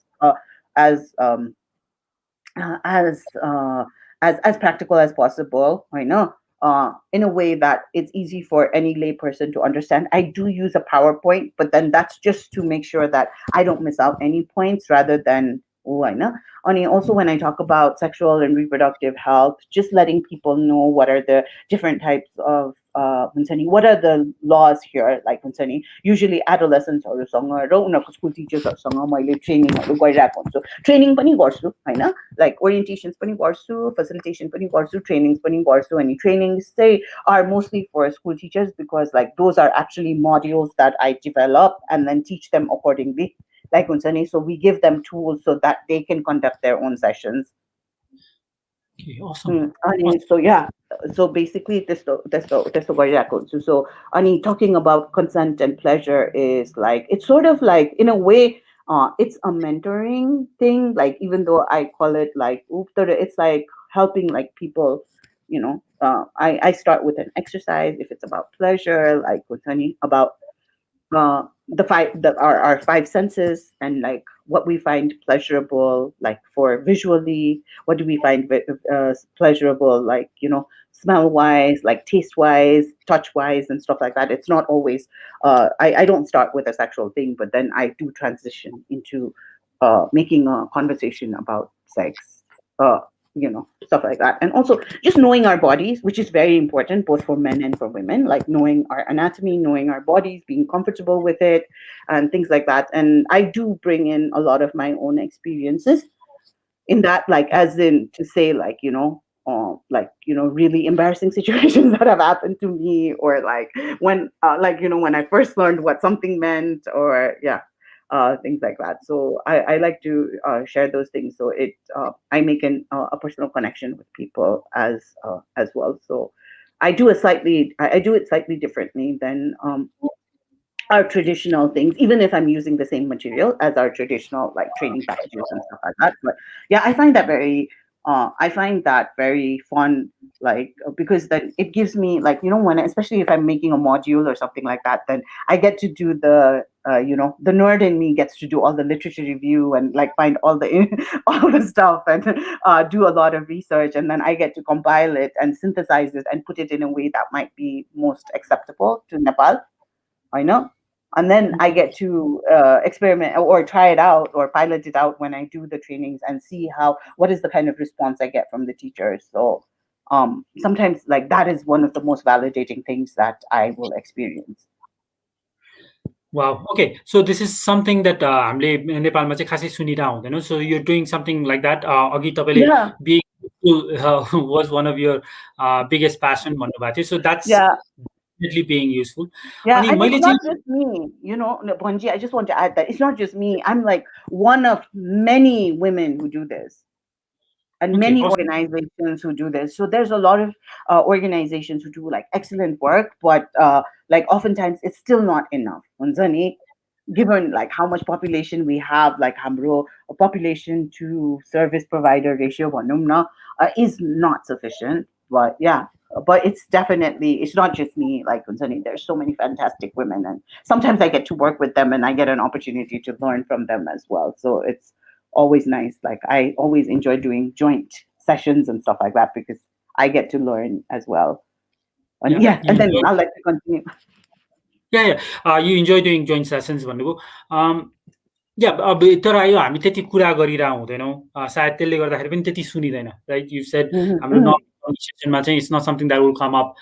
as practical as possible. I know. In a way that it's easy for any lay person to understand. I do use a PowerPoint, but then that's just to make sure that I don't miss out any points rather than also when I talk about sexual and reproductive health, just letting people know what are the different types of what are the laws here, like usually adolescents or school teachers or training training pani garchu haina, like orientations pani garchu, facilitation pani garchu, trainings pani garchu, and trainings say are mostly for school teachers because like those are actually modules that I develop and then teach them accordingly. Like so we give them tools so that they can conduct their own sessions. Okay, awesome. So yeah, so basically this so talking about consent and pleasure is like it's sort of like in a way it's a mentoring thing, like even though I call it like it's like helping like people, I start with an exercise if it's about pleasure, like about our five senses and like what we find pleasurable, like for visually, what do we find pleasurable, like smell wise, like taste wise, touch wise, and stuff like that. It's not always I don't start with a sexual thing, but then I do transition into making a conversation about sex stuff like that. And also just knowing our bodies, which is very important both for men and for women, like knowing our anatomy, knowing our bodies, being comfortable with it, and things like that. And I do bring in a lot of my own experiences in that, like, as in to say, like, really embarrassing situations that have happened to me, or like when I first learned what something meant, or things like that. So I like to share those things, so I make a personal connection with people as well. So I do I do it slightly differently than our traditional things, even if I'm using the same material as our traditional like training packages and stuff like that. But yeah, I find that very fun, like, because then it gives me, like, when, especially if I'm making a module or something like that, then I get to do the nerd in me gets to do all the literature review and like find all the all the stuff, and do a lot of research, and then I get to compile it and synthesize it and put it in a way that might be most acceptable to Nepal. I know. And then I get to experiment or try it out or pilot it out when I do the trainings and see what is the kind of response I get from the teachers. So sometimes, like, that is one of the most validating things that I will experience. Wow. Okay. So this is something that हामीले नेपालमा चाहिँ खासै सुनिरह हुँदैन. So you're doing something like that. अघि तपाईँले Yeah. being useful was one of your biggest passion भन्नुभएको थियो. So that's Yeah. definitely being useful. Yeah, अनि and मैले it's not चाहिँ just me, Bhanji, I just want to add that it's not just me. I'm like one of many women who do this, and okay, many awesome. organizations who do this. So there's a lot of organizations who do like excellent work, but like oftentimes it's still not enough. Hunzani, given like how much population we have, like hamro population to service provider ratio is not sufficient. But yeah, but it's not just me, like Hunzani. There's so many fantastic women, and sometimes I get to work with them and I get an opportunity to learn from them as well. So it's always nice. Like, I always enjoy doing joint sessions and stuff like that because I get to learn as well. And Yeah, and then I'll like to continue. You enjoy doing joint sessions भन्नुभयो. अब तर यो हामी त्यति कुरा गरिरह हुँदैनौँ, सायद त्यसले गर्दाखेरि पनि त्यति सुनिदैन, राइट? यु सेड हाम्रो नर्मल कन्भर्सेसनमा चाहिँ it's not something that will come up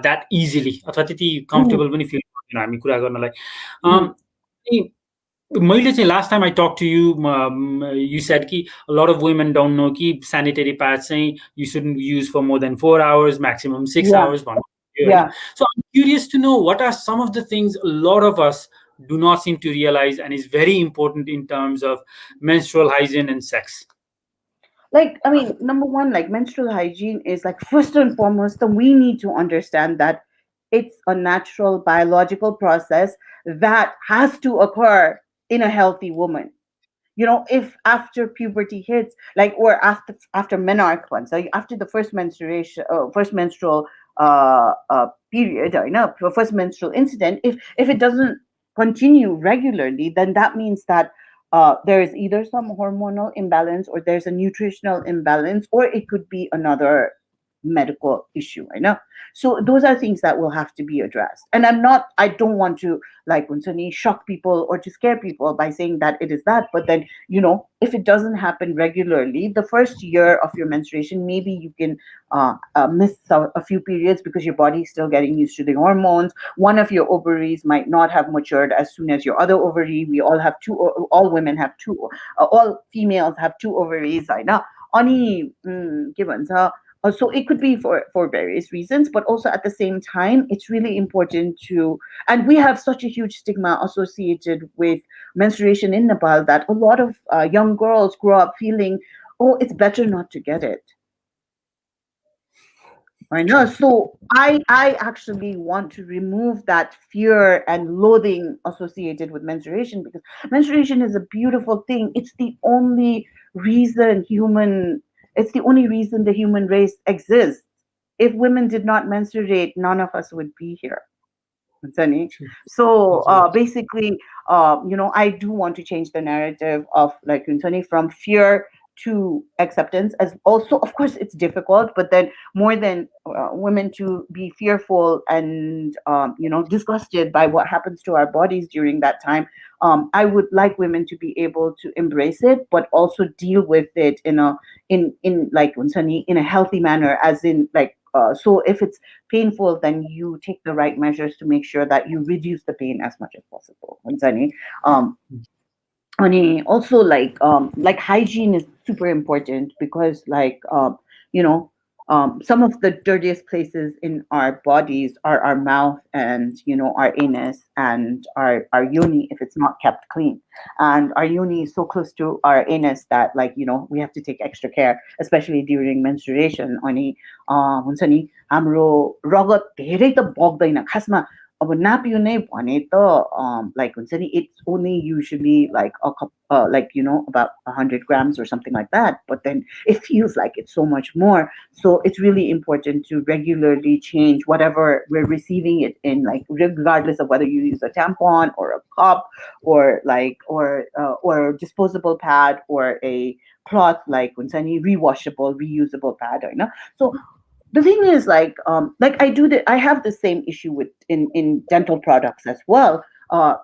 that easily, अथवा त्यति कम्फर्टेबल पनि फिल गर्दैन हामी कुरा गर्नलाई. मैले चाहिँ last time I talk to you said कि a lot of women don't know कि sanitary pads चाहिँ you shouldn't use for more than 4 hours, maximum 6 hours भन्नु. So I'm curious to know what are some of the things a lot of us do not seem to realize and is very important in terms of menstrual hygiene and sex. Like, I mean, number one, like, menstrual hygiene is like, first and foremost, then we need to understand that it's a natural biological process that has to occur in a healthy woman. If after puberty hits, like, or after menarche, so after the first menstrual period, first menstrual incident, if it doesn't continue regularly, then that means that there is either some hormonal imbalance, or there's a nutritional imbalance, or it could be another medical issue. I know. So those are things that will have to be addressed. And I don't want to, like, Unsuni, shock people or to scare people by saying that it is that. But then, if it doesn't happen regularly, the first year of your menstruation, maybe you can miss a few periods because your body is still getting used to the hormones. One of your ovaries might not have matured as soon as your other ovary. We all have two, all women have two, all females have two ovaries. I know. Only given. So it could be for various reasons, but also at the same time, it's really important and we have such a huge stigma associated with menstruation in Nepal that a lot of young girls grow up feeling, oh, it's better not to get it. I know. So I actually want to remove that fear and loathing associated with menstruation, because menstruation is a beautiful thing. It's the only reason the human race exists. If women did not menstruate, none of us would be here. So basically, I do want to change the narrative of, like, from fear to acceptance, as also, of course, it's difficult, but then more than women to be fearful and disgusted by what happens to our bodies during that time. I would like women to be able to embrace it, but also deal with it in like unsani, in a healthy manner, as in like so if it's painful, then you take the right measures to make sure that you reduce the pain as much as possible. Unsani. And also like hygiene is super important, because you know some of the dirtiest places in our bodies are our mouth and our anus and our yoni, if it's not kept clean. And our yoni is so close to our anus that we have to take extra care, especially during menstruation. Ani हुन्छ नि हाम्रो रगत धेरै त बग्दैन खासमा। अब नाप्यो नै भने त like हुन्छ नि, it's only usually like a cup, about 100 grams or something like that, but then it feels like it's so much more. So it's really important to regularly change whatever we're receiving it in, like regardless of whether you use a tampon or a cup or or disposable pad or a cloth, like हुन्छ नि rewashable, reusable pad, so the thing is I have the same issue with in dental products as well.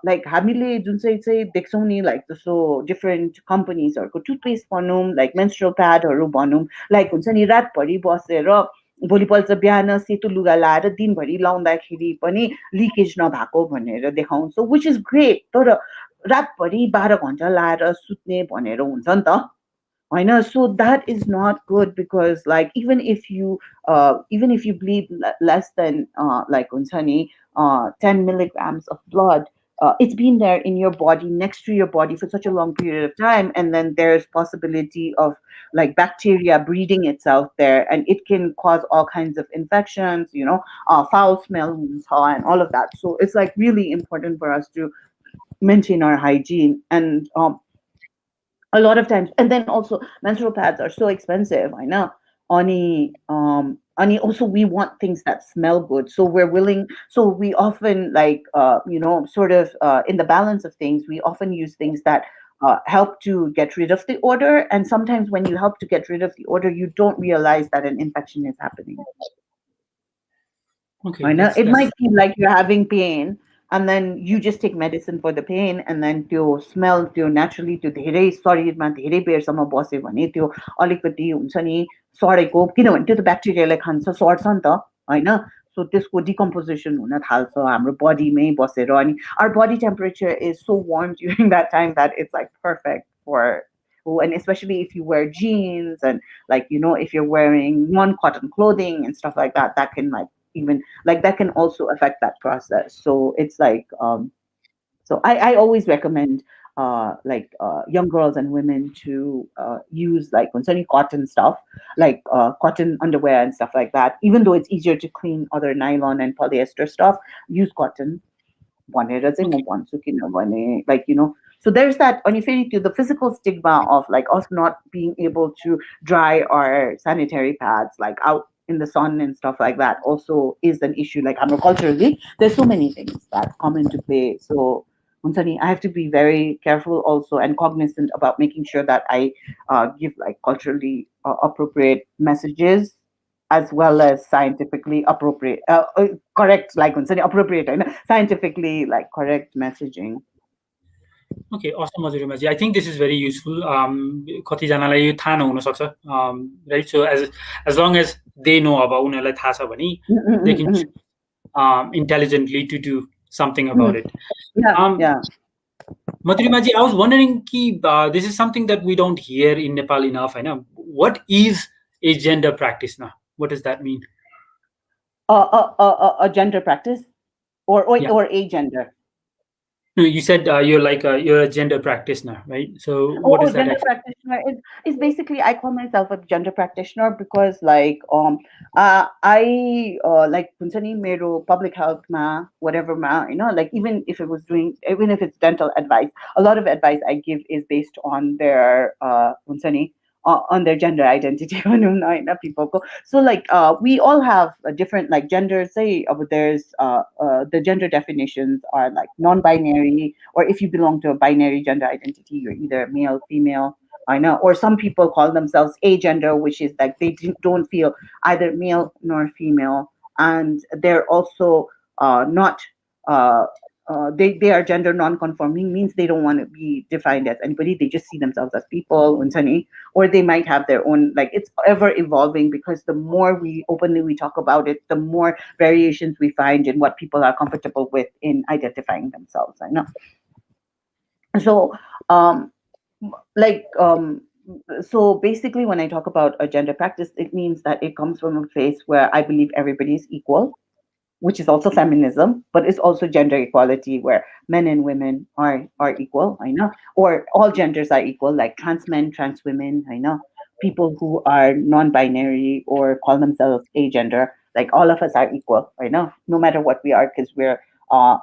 Like हामीले जुन चाहिँ देख्छौँ नि, like so different companies or toothpaste भनौँ, like menstrual pad हरू भनौँ, like हुन्छ नि रातभरि बसेर भोलिपल्ट बिहान सेतो लुगा लाएर दिनभरि लाउँदाखेरि पनि लिकेज नभएको भनेर देखाउँछ, which is great. तर रातभरि 12 घण्टा लाएर सुत्ने भनेर हुन्छ नि त, होइन? So that is not good, because like even if you bleed less than like हुन्छ नि 10 milligrams of blood, it's been there in your body, next to your body for such a long period of time, and then there's possibility of like bacteria breeding itself there, and it can cause all kinds of infections, foul smell and all of that. So it's like really important for us to maintain our hygiene. And a lot of times, and then also menstrual pads are so expensive, I know. Ani also we want things that smell good, so we often sort of in the balance of things, we often use things that help to get rid of the odor. And sometimes when you help to get rid of the odor, you don't realize that an infection is happening. Okay, I know it might feel like you're having pain, and then you just take medicine for the pain, and then त्यो smell त्यो naturally त्यो धेरै शरीरमा धेरै बेरसम्म बस्यो भने त्यो अलिकति हुन्छ नि सडेको, किनभने त्यो त ब्याक्टेरियाले खान्छ, सर्छ नि त, होइन? सो त्यसको डिकम्पोजिसन हुन थाल्छ हाम्रो बडीमै बसेर, अनि our body temperature is so warm during that time that it's like perfect for. And especially if you wear jeans and if you're wearing non-cotton clothing and stuff like that, that can even that can also affect that process. So it's so I always recommend young girls and women to use like cotton stuff, like cotton underwear and stuff like that. Even though it's easier to clean other nylon and polyester stuff, use cotton. So there's that, to the physical stigma of like us not being able to dry our sanitary pads like out in the sun and stuff like that also is an issue. Like culturally, there's so many things that come into play. So I have to be very careful also and cognizant about making sure that I give like culturally appropriate messages, as well as scientifically appropriate, correct, like appropriate, scientifically like correct messaging. Okay, awesome, Madhurima ji. I think this is very useful. कतिजनालाई यो थाहा नहुन सक्छ, right? So as long as they know about उनीहरूलाई थाहा छ भने they can intelligently to do something about it. Yeah. Madhurima ji, I was wondering this is something that we don't hear in Nepal enough. What is a gender practice now? What does that mean? A gender practice, or a gender. No, you said you're a gender practitioner, right? So what is that? Gender practitioner is basically, I call myself a gender practitioner because I like mero public health whatever like even if it's dental advice, a lot of advice I give is based on their on their gender identity. So we all have a different like genders. Say there's the gender definitions are like non-binary, or if you belong to a binary gender identity, you're either male, female, I know. Or some people call themselves agender, which is like they don't feel either male nor female, and they're also not. Uh, they are gender non-conforming, means they don't want to be defined as anybody. They just see themselves as people, unsani, or they might have their own. Like it's ever evolving, because the more we openly we talk about it, the more variations we find in what people are comfortable with in identifying themselves. I know. So um, like so basically when I talk about a gender practice, it means that it comes from a place where I believe everybody is equal, which is also feminism, but it's also gender equality where men and women are equal, I know, or all genders are equal, like trans men, trans women, I know, people who are non-binary or call themselves agender, like all of us are equal, I know, no matter what we are, because we're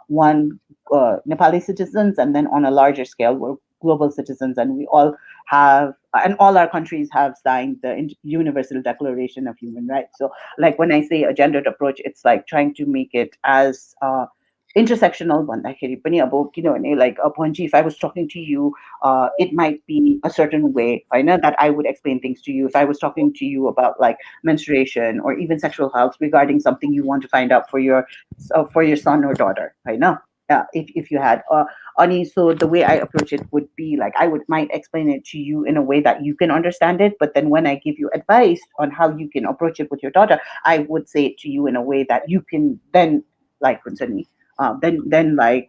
one Nepali citizens, and then on a larger scale, we're global citizens, and we all have, and all our countries have signed the Universal Declaration of Human Rights. So like when I say a gendered approach, it's like trying to make it as intersectional भन्दाखेरि पनि अब किनभने like Ponji, if I was talking to you, it might be a certain way, I know that I would explain things to you. If I was talking to you about like menstruation or even sexual health regarding something you want to find out for your son or daughter, I know. If you had Ani, so the way I approach it would be like I would might explain it to you in a way that you can understand it, but then when I give you advice on how you can approach it with your daughter, I would say it to you in a way that you can then like then like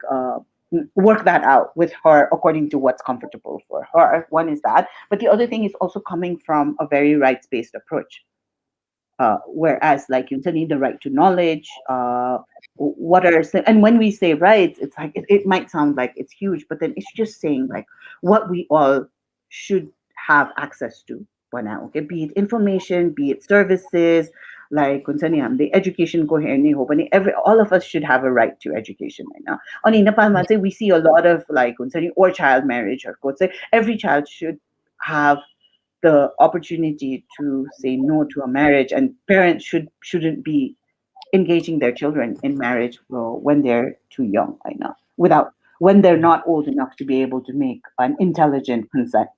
work that out with her according to what's comfortable for her. One is that, but the other thing is also coming from a very rights-based approach. Whereas like you need the right to knowledge, and when we say rights, it's like it might sound like it's huge, but then it's just saying like what we all should have access to for now. Okay, be it information, be it services, like the education ko herni ho pani, all of us should have a right to education right now. On in Nepal man say we see a lot of like or child marriage, or say every child should have the opportunity to say no to a marriage, and parents shouldn't be engaging their children in marriage when they're too young, I know, without when they're not old enough to be able to make an intelligent consent.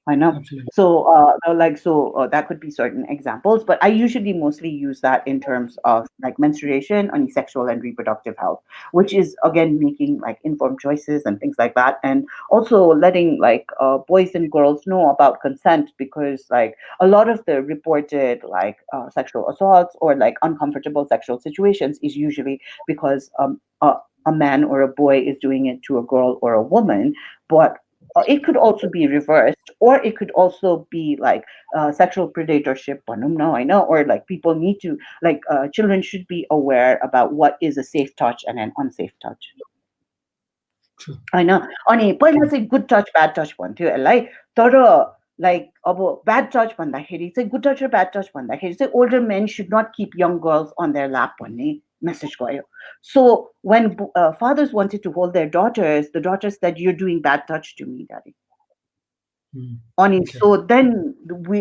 I know. Absolutely. So, that could be certain examples, but I usually mostly use that in terms of like menstruation and sexual and reproductive health, which is again making like informed choices and things like that, and also letting like boys and girls know about consent, because like a lot of the reported like sexual assaults or like uncomfortable sexual situations is usually because a man or a boy is doing it to a girl or a woman, but it could also be reversed, or it could also be like sexual predatorship. No, I know, or like people need to like children should be aware about what is a safe touch and an unsafe touch. True. I know. अनि पहिला चाहिँ good touch bad touch भन्थ्यो यसलाई, तर like अब bad touch भन्दाखेरि चाहिँ good touch र ब्याड टच भन्दाखेरि चाहिँ older men should not keep young girls on their lap भन्ने message गयो. So when fathers wanted to hold their daughters, the daughters said, "You're doing bad touch to me, daddy." Okay. So then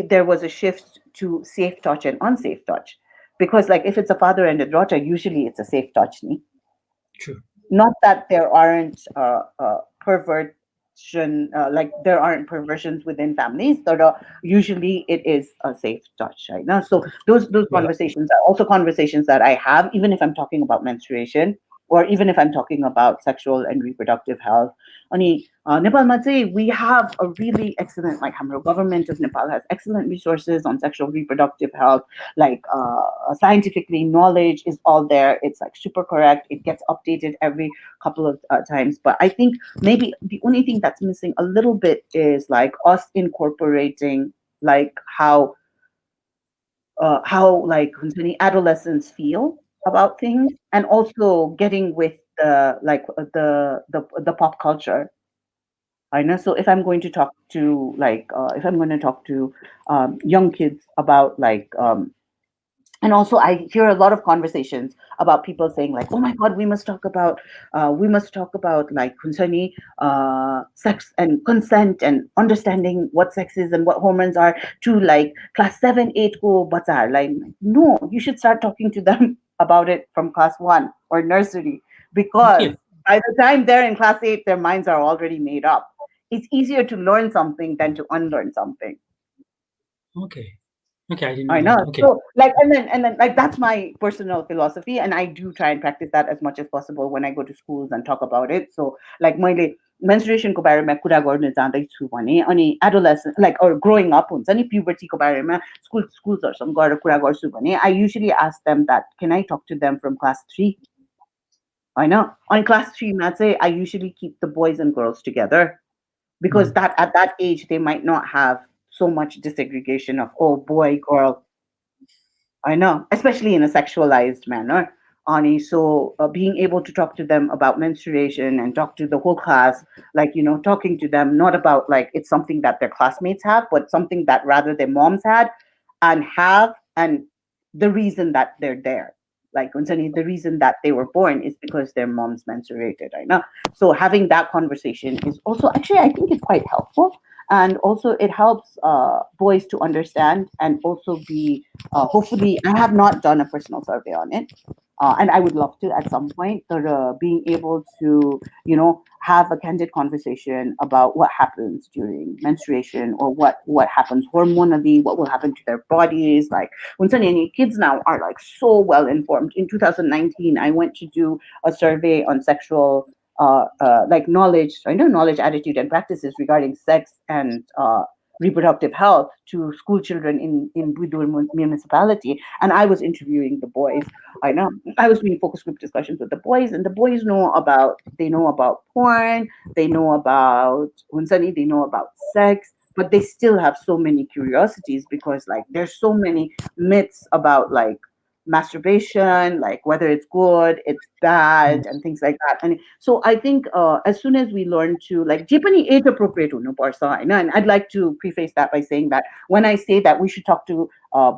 there was a shift to safe touch and unsafe touch, because like if it's a father and a daughter, usually it's a safe touch. True. Not that there aren't like there aren't perversions within families, but usually it is a safe touch, right? Now, so those conversations are also conversations that I have, even if I'm talking about menstruation, or even if I'm talking about sexual and reproductive health. Nepal, we have a really excellent, like our government of Nepal has excellent resources on sexual reproductive health. Like scientifically, knowledge is all there. It's like super correct. It gets updated every couple of times. But I think maybe the only thing that's missing a little bit is like us incorporating like how like adolescents feel about things, and also getting with the pop culture. I know. So if I'm going to talk to young kids about like and also I hear a lot of conversations about people saying like, oh my god, we must talk about like sex and consent and understanding what sex is and what hormones are to like class 7, 8 ko bachahar. Like, no, you should start talking to them about it from class 1 or nursery, because by the time they're in class 8, their minds are already made up. it's easier to learn something than to unlearn something. Okay. Okay, I didn't know I that. know. Okay. So like, and then like that's my personal philosophy, and I do try and practice that as much as possible when I go to schools and talk about it. So like मैले menstruation को बारेमा कुरा गर्न जाँदैछु भने अनि adolescent like or growing up हुन्छ नि puberty को बारेमा schools गएर कुरा गर्छु भने I usually ask them that can I talk to them from class 3. I know on class 3 मा चाहिँ I usually keep the boys and girls together because that at that age they might not have so much desegregation of oh boy girl. I know, especially in a sexualized manner. Ani, so being able to talk to them about menstruation and talk to the whole class, like, talking to them, not about like it's something that their classmates have, but something that rather their moms had and have, and the reason that they're there. Like, the reason that they were born is because their moms menstruated. I know. So having that conversation is also actually, I think it's quite helpful. And also, it helps boys to understand and also be hopefully, I have not done a personal survey on it, and I would love to at some point. But being able to, have a candid conversation about what happens during menstruation or what happens hormonally, what will happen to their bodies. Like, when kids now are like so well informed. In 2019, I went to do a survey on sexual like knowledge, I know knowledge, attitude, and practices regarding sex and reproductive health to school children in Budur municipality. And I was interviewing the boys. I know I was doing focus group discussions with the boys, and the boys they know about porn, they know about Hunsani, they know about sex, but they still have so many curiosities because like there's so many myths about like masturbation, like whether it's good, it's bad, and things like that. And so I think as soon as we learn to like Japanese age appropriate huनुपर्छ, and I'd like to preface that by saying that when I say that we should talk to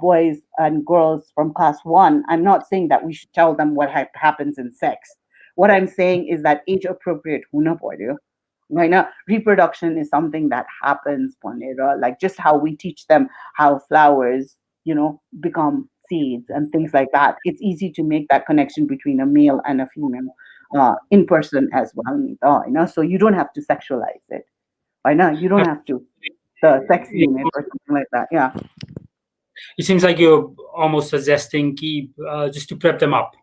boys and girls from class 1, I'm not saying that we should tell them what happens in sex. What I'm saying is that age appropriate huनुपर्यो. Right now, reproduction is something that happens, Ponera, like just how we teach them how flowers, become seeds and things like that. It's easy to make that connection between a male and a female in person as well. So you don't have to sexualize it. I know you don't have to the sexy in it or something like that. Yeah. It seems like you're almost suggesting just to prep them up.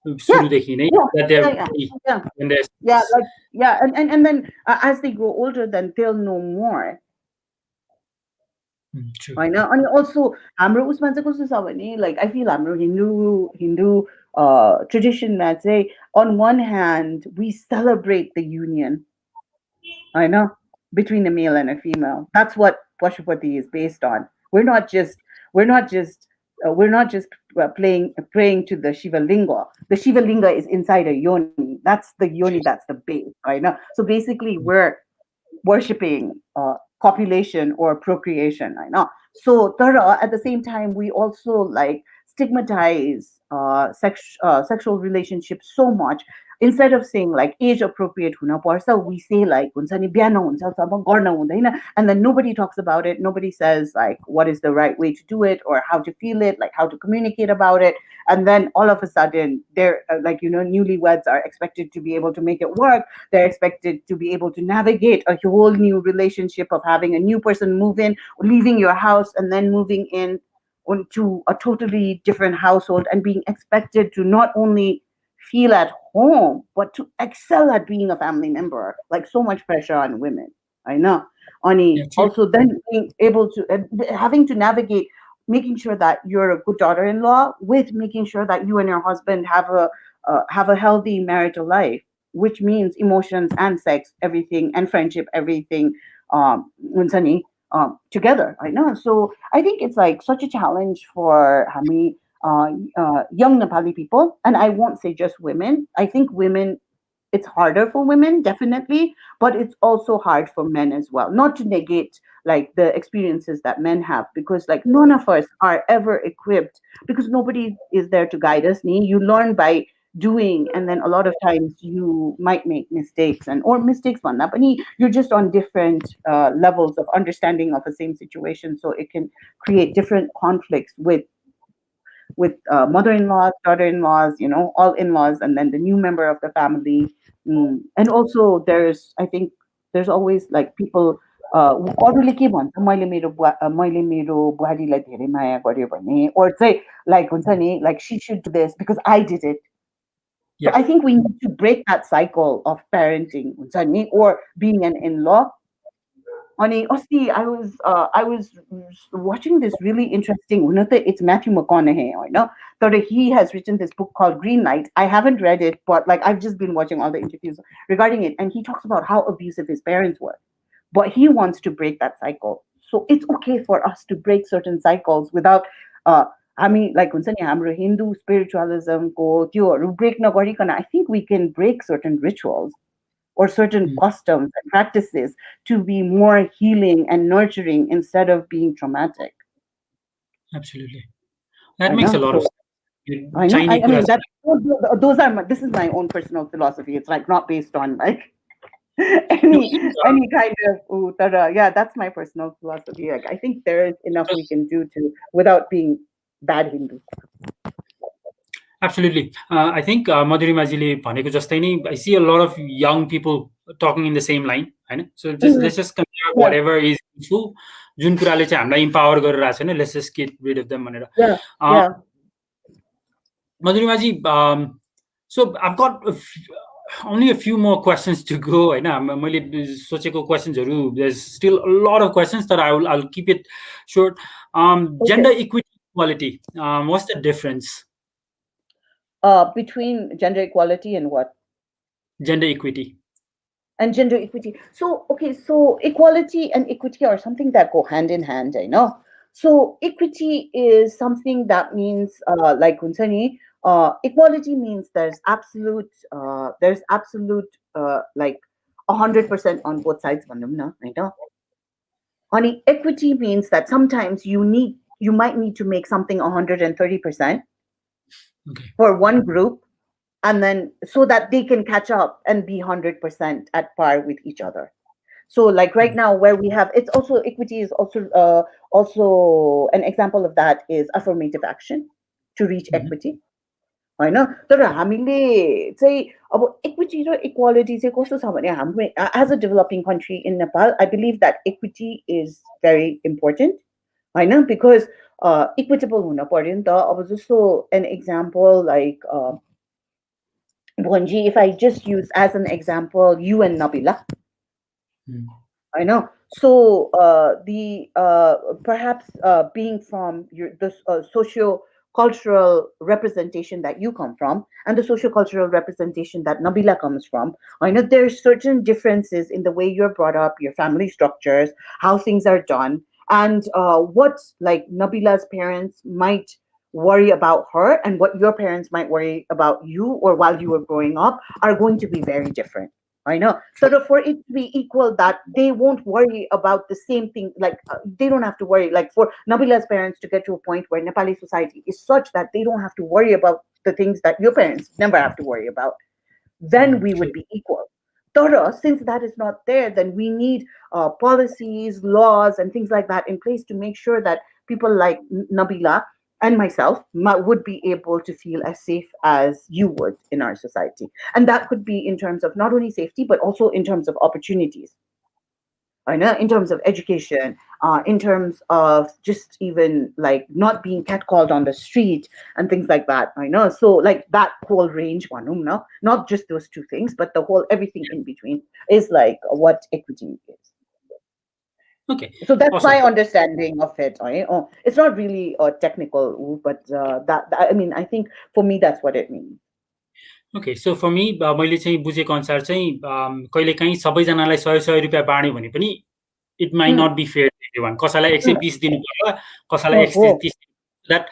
Yeah. सुरुदेखि नै Yeah. that they're Yeah. ready Yeah. when they're Yeah. Like, yeah. And then as they grow older, then they'll know more. true. होइन अनि also हाम्रो उसमा चाहिँ कस्तो छ भने लाइक आई फिल हाम्रो हिन्दू ट्रेडिसनमा चाहिँ on one hand we celebrate the union होइन between a male and a female. That's what Pashupati is based on. We're not just praying to the Shiva Linga. The Shiva Linga is inside a yoni. That's the yoni, that's the base, right? So basically we're worshipping copulation or procreation. I know. So at the same time, we also like stigmatize sexual relationships so much. Instead of saying like age appropriate हुनुपर्छ, we say like हुन्छ नि बिहान हुन्छ अब गर्न हुँदैन, and then nobody talks about it. Nobody says like what is the right way to do it or how to feel it, like how to communicate about it. And then all of a sudden they're like newlyweds are expected to be able to make it work. They're expected to be able to navigate a whole new relationship of having a new person move in, leaving your house, and then moving in onto a totally different household and being expected to not only feel at home but to excel at being a family member. Like so much pressure on women. I know. Yeah, true. Also then being able to having to navigate making sure that you're a good daughter-in-law with making sure that you and your husband have a healthy marital life, which means emotions and sex, everything, and friendship, everything, हुन्छ नि, together. I know. So I think it's like such a challenge for हामी young Nepali people, and I won't say just women. I think women, it's harder for women, definitely, but it's also hard for men as well. Not to negate like the experiences that men have, because like none of us are ever equipped, because nobody is there to guide us. You learn by doing, and then a lot of times you might make mistakes, and or mistakes भन्दा पनि you're just on different levels of understanding of the same situation, so it can create different conflicts with mother-in-laws, daughter-in-laws, all in-laws, and then the new member of the family. And also, I think There's always like people अरूले के भन्छ मैले मेरो बुहारीलाई धेरै माया गर्यो भने or चाहिँ like हुन्छ नि like she should do this because I did it. So Yeah. I think we need to break that cycle of parenting हुन्छ नि or being an in-law. Ani, see, I was watching this really interesting. It's Matthew McConaughey, I know. So he has written this book called Green Light. I haven't read it, but like I've just been watching all the interviews regarding it, and he talks about how abusive his parents were. But he wants to break that cycle. So it's okay for us to break certain cycles without I mean, like हाम्रो Hindu spiritualism ko त्योहरू break नगरिकन, I think we can break certain rituals or certain customs and practices to be more healing and nurturing instead of being traumatic. Absolutely. That I makes a know. lot of So, sense. I know. Chinese I mean, curas- those are this is my own personal philosophy. It's like not based on like No, any kind of yeah, that's my personal philosophy. Like I think there is enough we can do to without being bad Hindu. absolutely. I think Madhurimaजीले भनेको जस्तै नै I see a lot of young people talking in the same line, Hahn? So just let's just compare Yeah. whatever is useful. जुन कुराले चाहिँ हामीलाई empower गरिरहेको छैन, let's just get rid of them भनेर. Yeah. Yeah. Madhurimaji, so I've got only a few more questions to go. होइन मैले सोचेको क्वेसन्सहरू there's still a lot of questions that I'll keep it short. Gender equity equality, what's the difference? Between gender equality and what? Gender equity. And gender equity. So, okay, so equality and equity are something that go hand in hand, I know. So, equity is something that means, like Kunsani, equality means there's absolute, like 100% on both sides, I know. Honey, equity means that sometimes you might need to make something 130% for one group, and then so that they can catch up and be 100% at par with each other. So like right now where we have, it's also equity is also an example of that is affirmative action to reach equity. I know. तर हामीले चाहिँ अब equity र equality चाहिँ कस्तो छ भने हाम्रो as a developing country in Nepal, I believe that equity is very important. I know because equitable हुन पर्यो नि त. अब जस्तो an example like Bhonji, if I just use as an example you and Nabila. I know. So the perhaps being from the socio-cultural representation that you come from and the socio-cultural representation that Nabila comes from, I know there's certain differences in the way you're brought up, your family structures, how things are done, and what like Nabila's parents might worry about her and what your parents might worry about you or while you were growing up are going to be very different. I know. So for it to be equal, that they won't worry about the same thing. Like they don't have to worry. Like for Nabila's parents to get to a point where Nepali society is such that they don't have to worry about the things that your parents never have to worry about, then we would be equal. Tara, since that is not there, then we need policies, laws, and things like that in place to make sure that people like Nabila and myself would be able to feel as safe as you would in our society. And that could be in terms of not only safety, but also in terms of opportunities. I know, in terms of education, in terms of just even like not being catcalled on the street and things like that. I know. So like that whole range, not just those two things, but the whole everything in between is like what equity is. Okay. So that's my understanding of it. It's not really technical, but that I mean, I think for me that's what it means. Okay, so for me, मैले चाहिँ बुझेको अनुसार चाहिँ कहिलेकाहीँ सबैजनालाई 100 रुपियाँ बाँड्यो भने पनि it might not be fair to everyone. कसैलाई 120 दिनु पर्ला, कसैलाई 130 that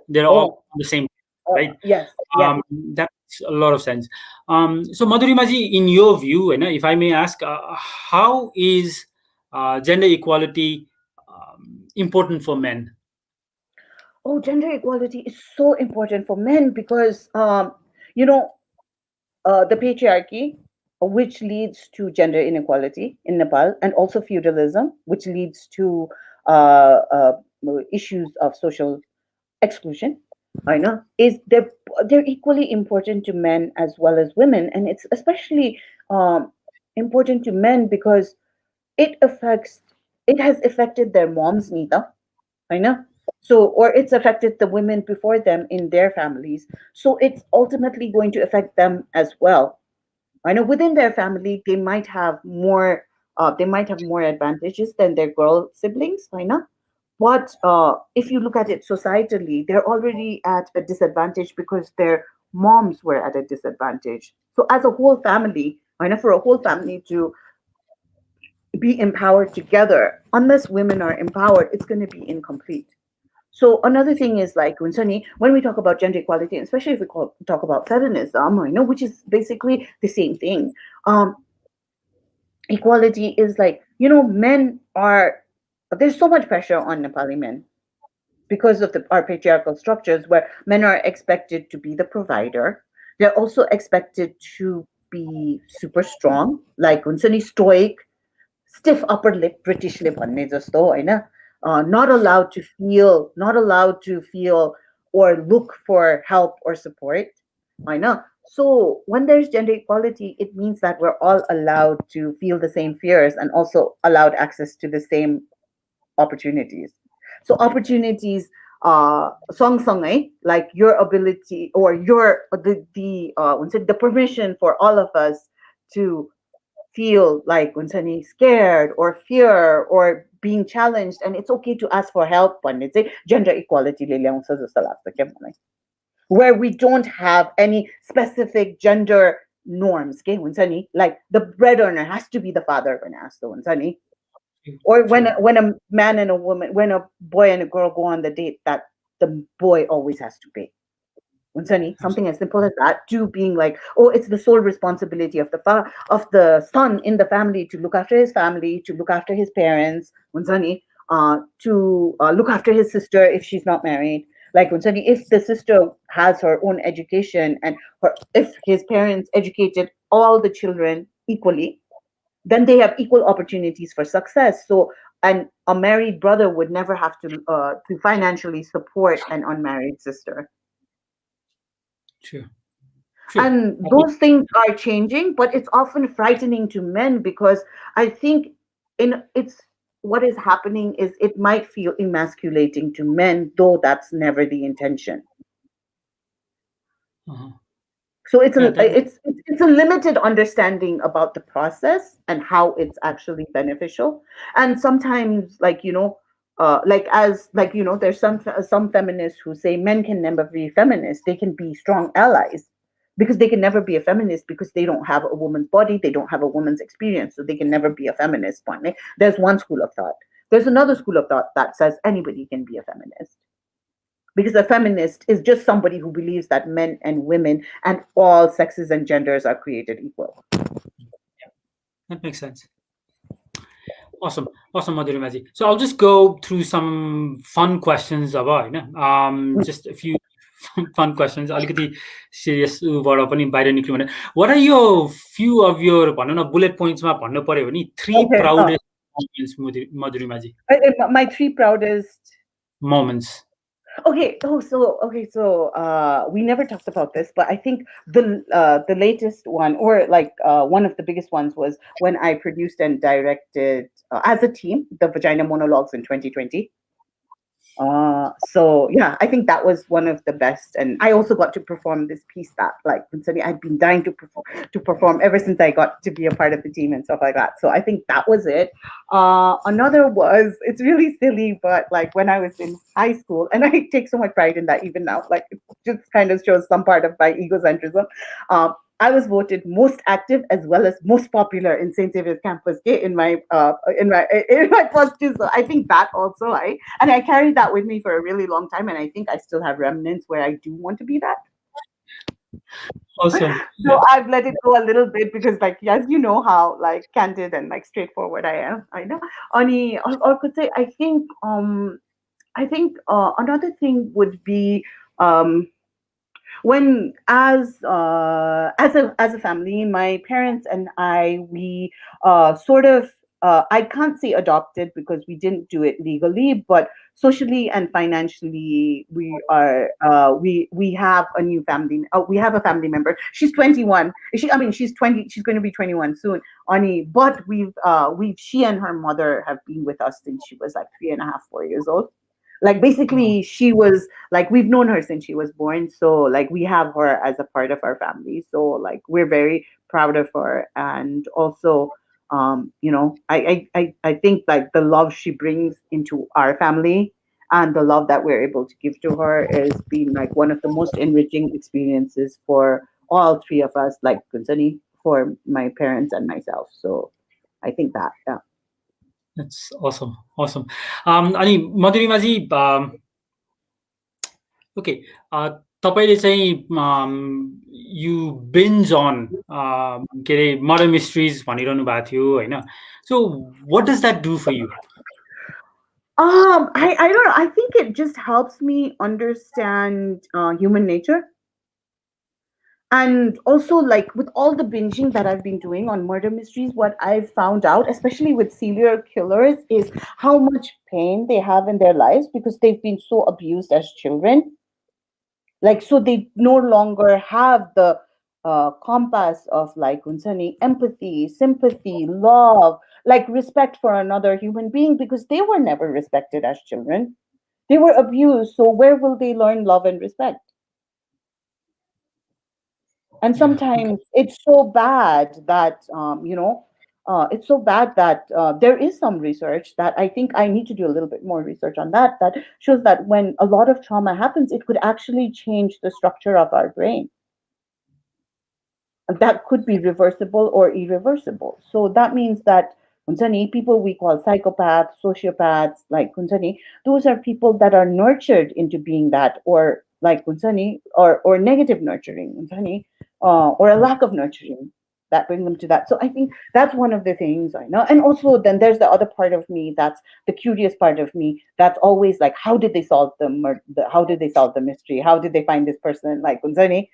they're all on the same, right? Yes. That's a lot of sense. So Madhurimaji, in your view, if I may ask, how is gender equality important for men? Oh, gender equality is so important for men because the patriarchy, which leads to gender inequality in Nepal, and also feudalism, which leads to issues of social exclusion. I know is they're equally important to men as well as women, and it's especially important to men because it has affected their moms, Nita. I know. So, or it's affected the women before them in their families. So it's ultimately going to affect them as well. I know within their family they might have more advantages than their girl siblings. I know. But if you look at it societally, they're already at a disadvantage because their moms were at a disadvantage. So as a whole family, I know for a whole family to be empowered together, unless women are empowered, it's going to be incomplete. So another thing is like when we talk about gender equality, and especially if we talk about feminism, which is basically the same thing. Um, Equality is like men are there's so much pressure on Nepali men because of our patriarchal structures where men are expected to be the provider. They're also expected to be super strong, like stoic, stiff upper lip, British lip भन्ने जस्तो होइन, not allowed to feel or look for help or support होइन. So when there's gender equality, it means that we're all allowed to feel the same fears and also allowed access to the same opportunities. So opportunities सँगसँगै, like your ability or your the permission for all of us to feel like scared or fear or being challenged, and it's okay to ask for help भन्ने चाहिँ gender equality ले ल्याउँछ जस्तो लाग्छ क्या मलाई, where we don't have any specific gender norms के हुन्छ नि, like the breadwinner has to be the father भने जस्तो हुन्छ नि, or when a man and a woman, when a boy and a girl go on the date, that the boy always has to pay. Something as simple as that, to being like, oh, it's the sole responsibility of the son in the family to look after his family, to look after his parents, to look after his sister if she's not married. Like if the sister has her own education and if his parents educated all the children equally, then they have equal opportunities for success. So, and a married brother would never have to financially support an unmarried sister. Sure. And those things are changing, but it's often frightening to men because I think what is happening is it might feel emasculating to men, though that's never the intention. So it's a limited understanding about the process and how it's actually beneficial. And sometimes, there's some feminists who say men can never be feminists. They can be strong allies because they can never be a feminist because they don't have a woman's body, they don't have a woman's experience, so they can never be a feminist. There's one school of thought. There's another school of thought that says anybody can be a feminist. Because a feminist is just somebody who believes that men and women and all sexes and genders are created equal. Yeah, that makes sense. Awesome, Madhurimaji. So I'll just go through some fun questions about, just a few fun questions. अलिकति serious बाट पनि बाहिर निक्ल्नु भने, what are your few of your bullet points मा भन्नु पर्यो भने three proudest moments, Madhurimaji? My three proudest moments. Okay. So we never talked about this, but I think the latest one, or one of the biggest ones, was when I produced and directed as a team the Vagina Monologues in 2020. So yeah, I think that was one of the best, and I also got to perform this piece that I'd been dying to perform ever since I got to be a part of the team and stuff like that. So I think that was it. Another was, it's really silly, but when I was in high school, and I take so much pride in that even now, it just kind of shows some part of my egocentrism. I was voted most active as well as most popular in St. Xavier's campus in my first two. So I think that also I carried that with me for a really long time, and I think I still have remnants where I do want to be that. Awesome. So I've let it go a little bit because as you know how candid and straightforward I am. I know. Or could say I think another thing would be when as a family, my parents and I, we sort of I can't say adopted because we didn't do it legally, but socially and financially, we have a new family. We have a family member. She's 21. She's 20. She's going to be 21 soon, Ani. But she and her mother have been with us since she was like 3.5, 4 years old. Like basically, she was like, we've known her since she was born. So like we have her as a part of our family. So like we're very proud of her, and also I think like the love she brings into our family and the love that we're able to give to her is been like one of the most enriching experiences for all three of us, like Kunsani, for my parents and myself. So I think that, yeah. That's awesome. Awesome. अनि मधुरिमाजी, okay, तपाईँले चाहिँ यु binge अन के अरे murder mysteries भनिरहनु भएको थियो होइन, so what does that do for you? I don't know. I think it just helps me understand human nature. And also, like with all the binging that I've been doing on murder mysteries, what I've found out, especially with serial killers, is how much pain they have in their lives because they've been so abused as children. Like, so they no longer have the compass of like unsani empathy, sympathy, love, like respect for another human being because they were never respected as children. They were abused. So where will they learn love and respect? And sometimes it's so bad that it's so bad that there is some research that I think I need to do a little bit more research on that shows that when a lot of trauma happens, it could actually change the structure of our brain. That could be reversible or irreversible. So that means that Kuntani, people we call psychopaths, sociopaths, like Kuntani, those are people that are nurtured into being that, or like Kuntani, or negative nurturing, Kuntani, or a lack of nurturing that bring them to that. So I think that's one of the things I know. And also then there's the other part of me, that's the curious part of me, that's always like, how did they solve how did they solve the mystery? How did they find this person? Like Kuntani,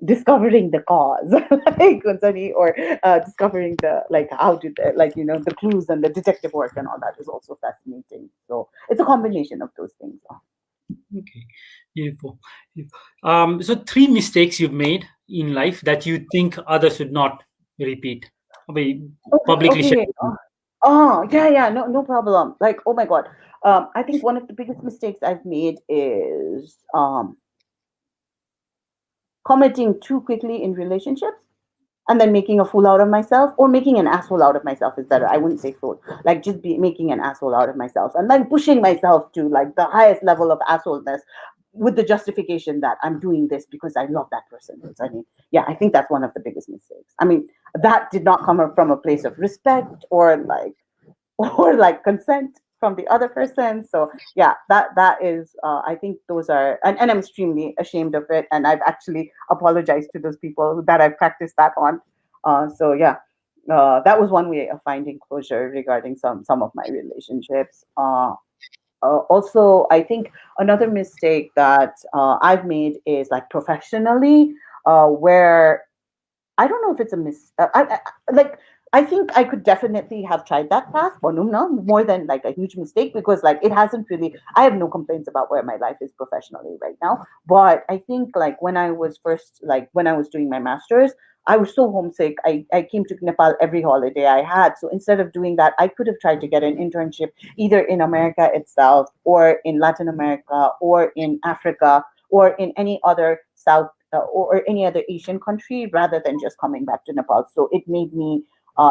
discovering the cause like or discovering the like how did the, like the clues and the detective work and all that is also fascinating. So it's a combination of those things. Okay, beautiful. So 3 mistakes you've made in life that you think others should not repeat. Publicly Okay. Yeah, no problem. Like, oh my god, I think one of the biggest mistakes I've made is committing too quickly in relationships and then making a fool out of myself, or making an asshole out of myself is better. I wouldn't say fool, like just making an asshole out of myself and then pushing myself to like the highest level of assholeness with the justification that I'm doing this because I love that person. I mean, yeah, I think that's one of the biggest mistakes. I mean, that did not come from a place of respect or like consent from the other person. So yeah, that is I think those are, and I'm extremely ashamed of it, and I've actually apologized to those people that I've practiced that on. So yeah, that was one way of finding closure regarding some of my relationships. Also, I think another mistake that I've made is like professionally, where I don't know if it's a like I think I could definitely have tried that path, more than like a huge mistake, because like it hasn't really. I have no complaints about where my life is professionally right now, but I think like when I was doing my masters, I was so homesick. I came to Nepal every holiday I had. So instead of doing that, I could have tried to get an internship either in America itself, or in Latin America, or in Africa, or in any other South or any other Asian country, rather than just coming back to Nepal. So it made me,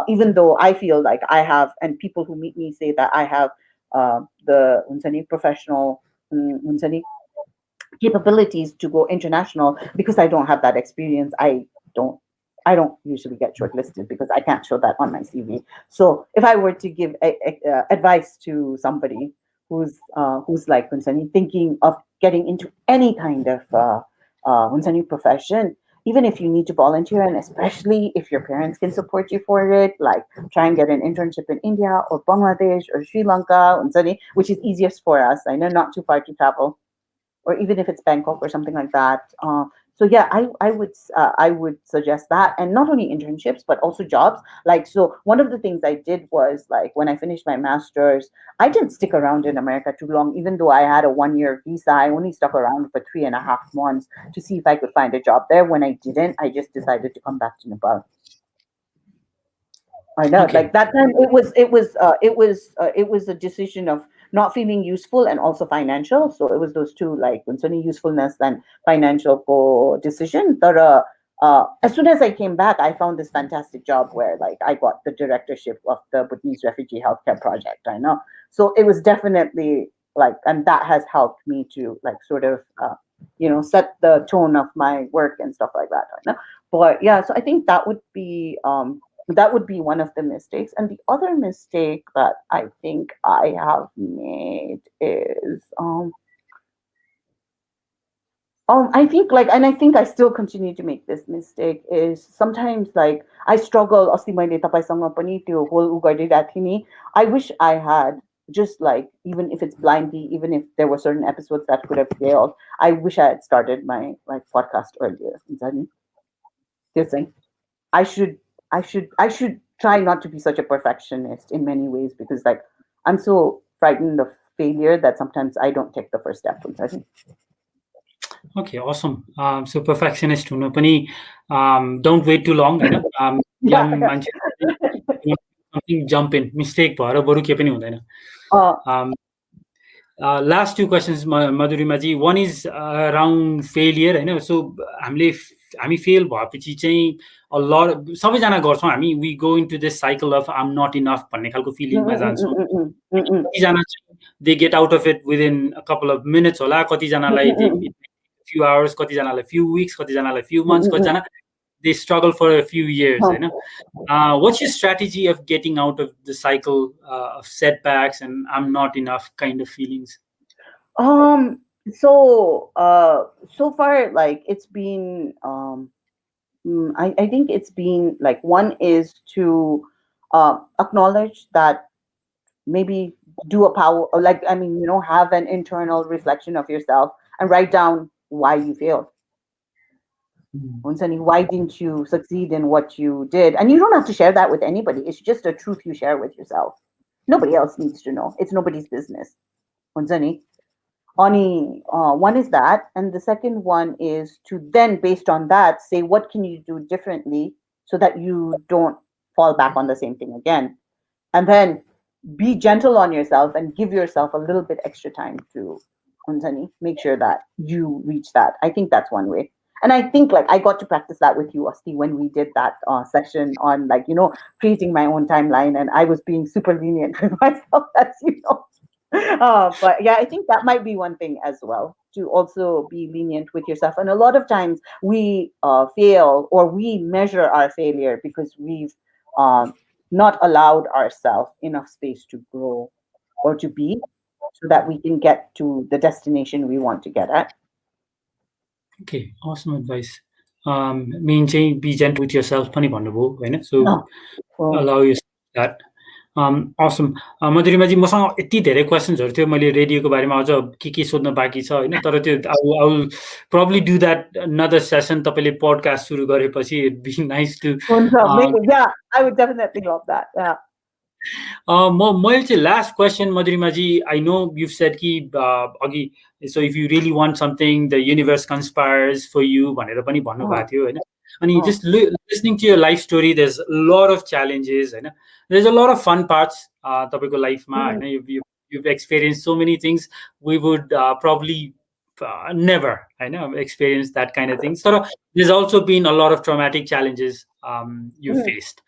even though I feel like I have, and people who meet me say that I have the Unsani professional Unsani capabilities to go international, because I don't have that experience. Don't I don't usually get shortlisted because I can't show that on my CV. So if I were to give advice to somebody who's like Unsani, thinking of getting into any kind of Unsani profession, even if you need to volunteer, and especially if your parents can support you for it, like try and get an internship in India or Bangladesh or Sri Lanka, Unsani, which is easiest for us. I know, not too far to travel, or even if it's Bangkok or something like that. So So yeah, I would suggest that, and not only internships but also jobs. Like, so one of the things I did was, like, when I finished my master's, I didn't stick around in America too long. Even though I had a 1 year visa, I only stuck around for 3.5 months to see if I could find a job there. When I didn't, I just decided to come back to Nepal. I know, Okay. like that time, it was a decision of not feeling useful and also financial. So it was those two, like, when only usefulness and financial decision. But as soon as I came back, I found this fantastic job where, like, I got the directorship of the Bhutanese refugee healthcare project. I know, so it was definitely like, and that has helped me to, like, sort of set the tone of my work and stuff like that. I know, but yeah, so I think that would be one of the mistakes. And the other mistake that I think I have made is I think, like, and I think I still continue to make this mistake, is sometimes, like, I struggle. अस्ति मैले तपाईसँग पनि त्यो whole उ गरिरहेको थिएँ नि. I wish I had just, like, even if it's blindly, even if there were certain episodes that could have failed, I wish I had started my, like, podcast earlier. हुन्छ नि? त्यो चाहिँ I should try not to be such a perfectionist in many ways, because, like, I'm so frightened of failure that sometimes I don't take the first step. Okay, awesome. So perfectionist हुनु पनि don't wait too long, Hahn? Young मान्छे something jump in, mistake भएर बरु के पनि हुँदैन. Last two questions, Madhurima ji. One is around failure, Hahn? So हामी fail भएपछि चाहिँ a lot सबैजना गर्छौँ हामी. We go into this cycle of I'm not enough भन्ने खालको फिलिङमा जान्छौँ. कतिजना चाहिँ they get out of it within a couple of minutes होला, कतिजनालाई few hours, कतिजनालाई few weeks, कतिजनालाई few months, कतिजना they struggle for a few years, Hahn? What's your strategy of getting out of the cycle of setbacks and I'm not enough kind of feelings? So far, like, it's been I think it's been, like, one is to acknowledge that, maybe do a power, or, like, I mean, have an internal reflection of yourself and write down why you failed. Why didn't you succeed in what you did? And you don't have to share that with anybody. It's just a truth you share with yourself. Nobody else needs to know. It's nobody's business. One is that, and the second one is to then, based on that, say what can you do differently so that you don't fall back on the same thing again. And then be gentle on yourself and give yourself a little bit extra time to make sure that you reach that. I think that's one way. And I think, like, I got to practice that with you, Asti, when we did that session on, like, creating my own timeline, and I was being super lenient with myself, as you know. But yeah, I think that might be one thing as well, to also be lenient with yourself. And a lot of times we fail, or we measure our failure because we've not allowed ourselves enough space to grow or to be, so that we can get to the destination we want to get at. Okay, awesome advice. Mean चाहिँ be gentle with yourself पनि भन्नुभयो, हैन? So allow yourself that. Awesome. मधुरिमा जी, मसँग यति धेरै क्वेसन्सहरु थियो, मैले रेडियोको बारेमा अझ के सोध्न बाँकी छ, हैन? तर त्यो I will probably do that another session. तपाईले पडकास्ट सुरु गरेपछि it'd be nice to yeah, I would definitely love that. Yeah. मैले चाहिँ last question, Madhurima ji, I know you've said कि अघि, so if you really want something, the universe conspires for you भनेर पनि भन्नुभएको थियो, हैन? अनि just listening to your life story, there's a lot of challenges, Hahn? There's a lot of fun parts तपाईको लाइफमा, हैन? You've experienced so many things we would probably never, Hahn, experience that kind of things. So there's also been a lot of traumatic challenges you've faced.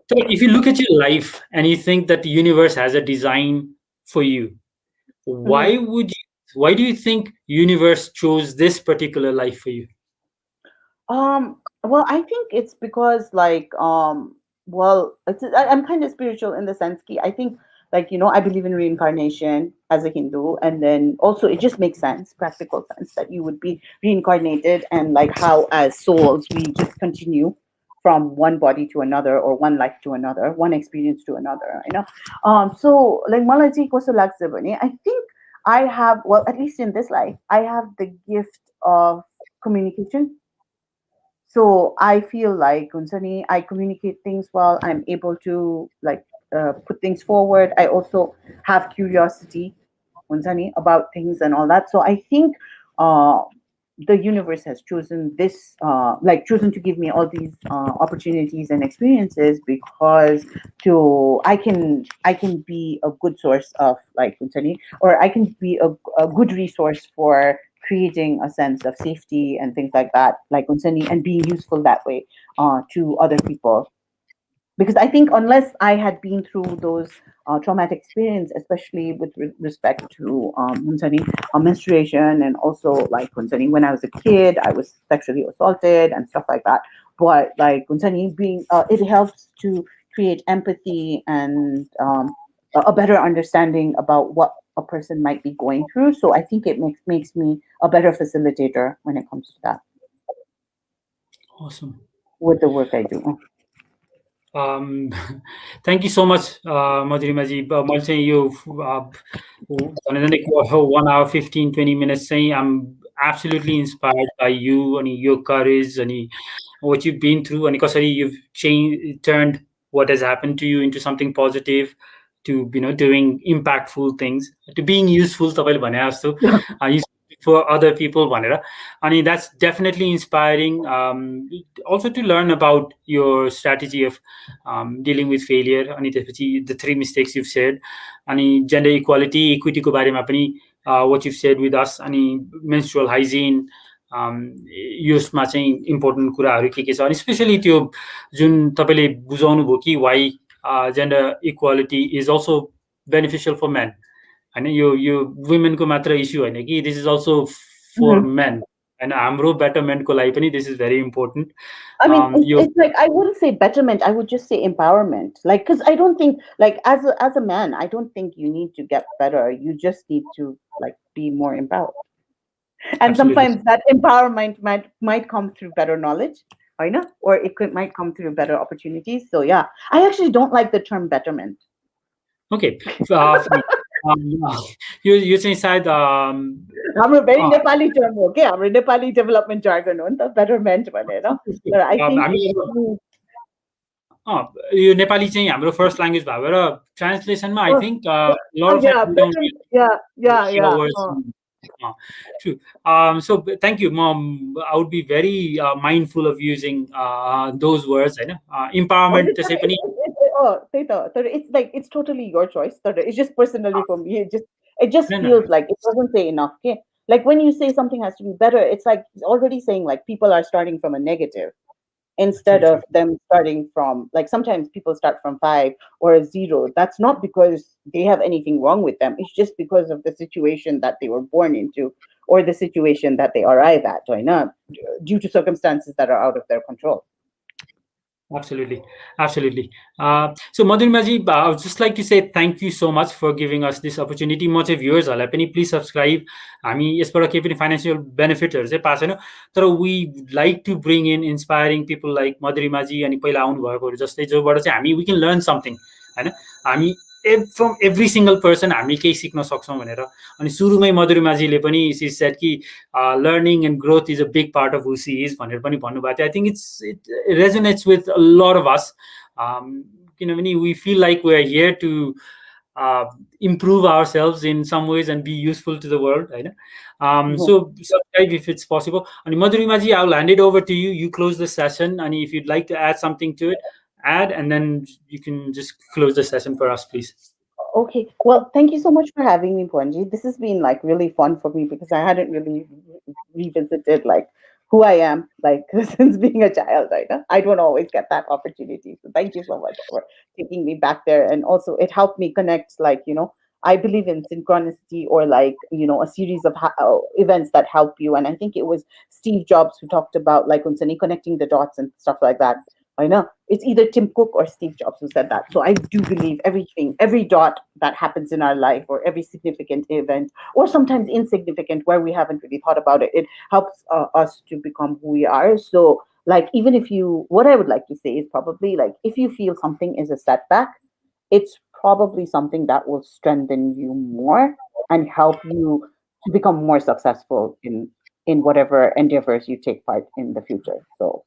So if you look at your life and you think that the universe has a design for you, why do you think universe chose this particular life for you? Well, I think it's because, like, well, I'm kind of spiritual in the sense that I think, like, I believe in reincarnation as a Hindu, and then also it just makes sense, practical sense, that you would be reincarnated, and, like, how as souls we just continue from one body to another, or one life to another, one experience to another, so, like, Malaji koso lagsa bhane, I think I have, well, at least in this life, I have the gift of communication. So I feel like Unsani, I communicate things well. I'm able to like put things forward. I also have curiosity, Unsani, about things and all that. So I think uh, the universe has chosen this, like chosen to give me all these opportunities and experiences because I can be a good source of like Unsani, or I can be a good resource for creating a sense of safety and things like that, like Unsani, and being useful that way to other people. Because I think unless I had been through those traumatic experience, especially with respect to Unsani, menstruation, and also like Unsani, when I was a kid, I was sexually assaulted and stuff like that. But like Unsani, being it helps to create empathy and a better understanding about what a person might be going through. So I think it makes me a better facilitator when it comes to that Awesome. with the work I do. Um, thank you so much, Madhurimaji. मैले चाहिँ यो भनेर नै 1 hour 15-20 minutes चाहिँ I'm absolutely inspired by you and your courage and what you've been through and कसरी you've turned what has happened to you into something positive, to doing impactful things, to being useful तपाईँले भने जस्तो useful for other people भनेर अनि that's definitely inspiring. Also to learn about your strategy of dealing with failure अनि त्यसपछि the 3 mistakes you've shared अनि gender equality equity को बारेमा पनि what you've shared with us अनि menstrual hygiene यसमा चाहिँ इम्पोर्टेन्ट कुराहरू के छ अनि स्पेसली त्यो जुन तपाईँले बुझाउनु भयो कि why gender equality is also beneficial for men होइन यो वुमेनको मात्र इस्यु होइन कि this is also for men होइन हाम्रो बेटरमेन्टको लागि पनि this is very important I mean, it's like I wouldn't say betterment. I would just say empowerment. Like, because I don't think, like, as a man, I don't think you need to get better. You just need to like be more empowered. And Absolutely. sometimes that empowerment might come through better knowledge, or it might come through better opportunities. So yeah, I actually don't like the term betterment. Okay. यो चाहिँ सायद हाम्रो very Nepali term हो के हाम्रो Nepali development jargon हो नि त betterment भनेर तर I think यो नेपाली चाहिँ हाम्रो फर्स्ट ल्याङ्ग्वेज भएर ट्रान्सलेसनमा I think True. So thank you, Mom. I would be very mindful of using those words. Empowerment. It's like it's totally your choice. It's just personally for me. It just feels like it doesn't say enough. Okay, like when you say something has to be better, it's like it's already saying like people are starting from a negative instead of them starting from like sometimes people start from 5 or a 0. That's not because they have anything wrong with them. It's just because of the situation that they were born into or the situation that they arrive at, or not due to circumstances that are out of their control. Absolutely. So Madhurimaji, I would just like to say thank you so much for giving us this opportunity. म चाहिँ भ्युअर्सहरूलाई पनि please subscribe हामी यसबाट केही पनि financial बेनिफिटहरू चाहिँ पाएको छैनौँ तर we like to bring in inspiring people like Madhurima ji अनि पहिला आउनुभएकोहरू जस्तै जोबाट चाहिँ हामी वी क्यान लर्न समथिङ होइन हामी फ्रम एभ्री सिङ्गल पर्सन हामी केही सिक्न सक्छौँ भनेर अनि सुरुमै मधुरिमाजीले पनि सी सेड कि learning and growth is a big part of who she is भनेर पनि भन्नुभएको थियो I think it resonates with a lot of us किनभने we feel like we are here to improve ourselves in some ways and be useful to the world, right? So subscribe if it's possible. And Madhurimaji, I'll hand it over to you. You close the session, and if you'd like to add something to it, add, and then you can just close the session for us, please. Okay. Well, thank you so much for having me, Pwanji. This has been like really fun for me because I hadn't really revisited like who I am like since being a child, right? I don't always get that opportunity. So thank you so much for taking me back there. And also it helped me connect, like, I believe in synchronicity or like, a series of events that help you. And I think it was Steve Jobs who talked about like Unsani connecting the dots and stuff like that. I know it's either Tim Cook or Steve Jobs who said that. So I do believe every dot that happens in our life or every significant event or sometimes insignificant where we haven't really thought about it, it helps us to become who we are. So like, even if what I would like to say is probably like, if you feel something is a setback, it's probably something that will strengthen you more and help you to become more successful in in whatever endeavors you take part in the future. So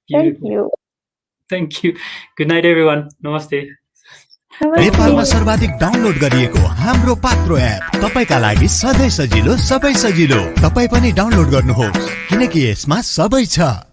thank you. Thank you. Good night, everyone. Namaste. नेपालमा सर्वाधिक download गरिएको हाम्रो Patro app तपाईका लागि सधैँ सजिलो, सबै सजिलो। तपाई पनि डाउनलोड गर्नुहोस् किनकि यसमा सबै छ।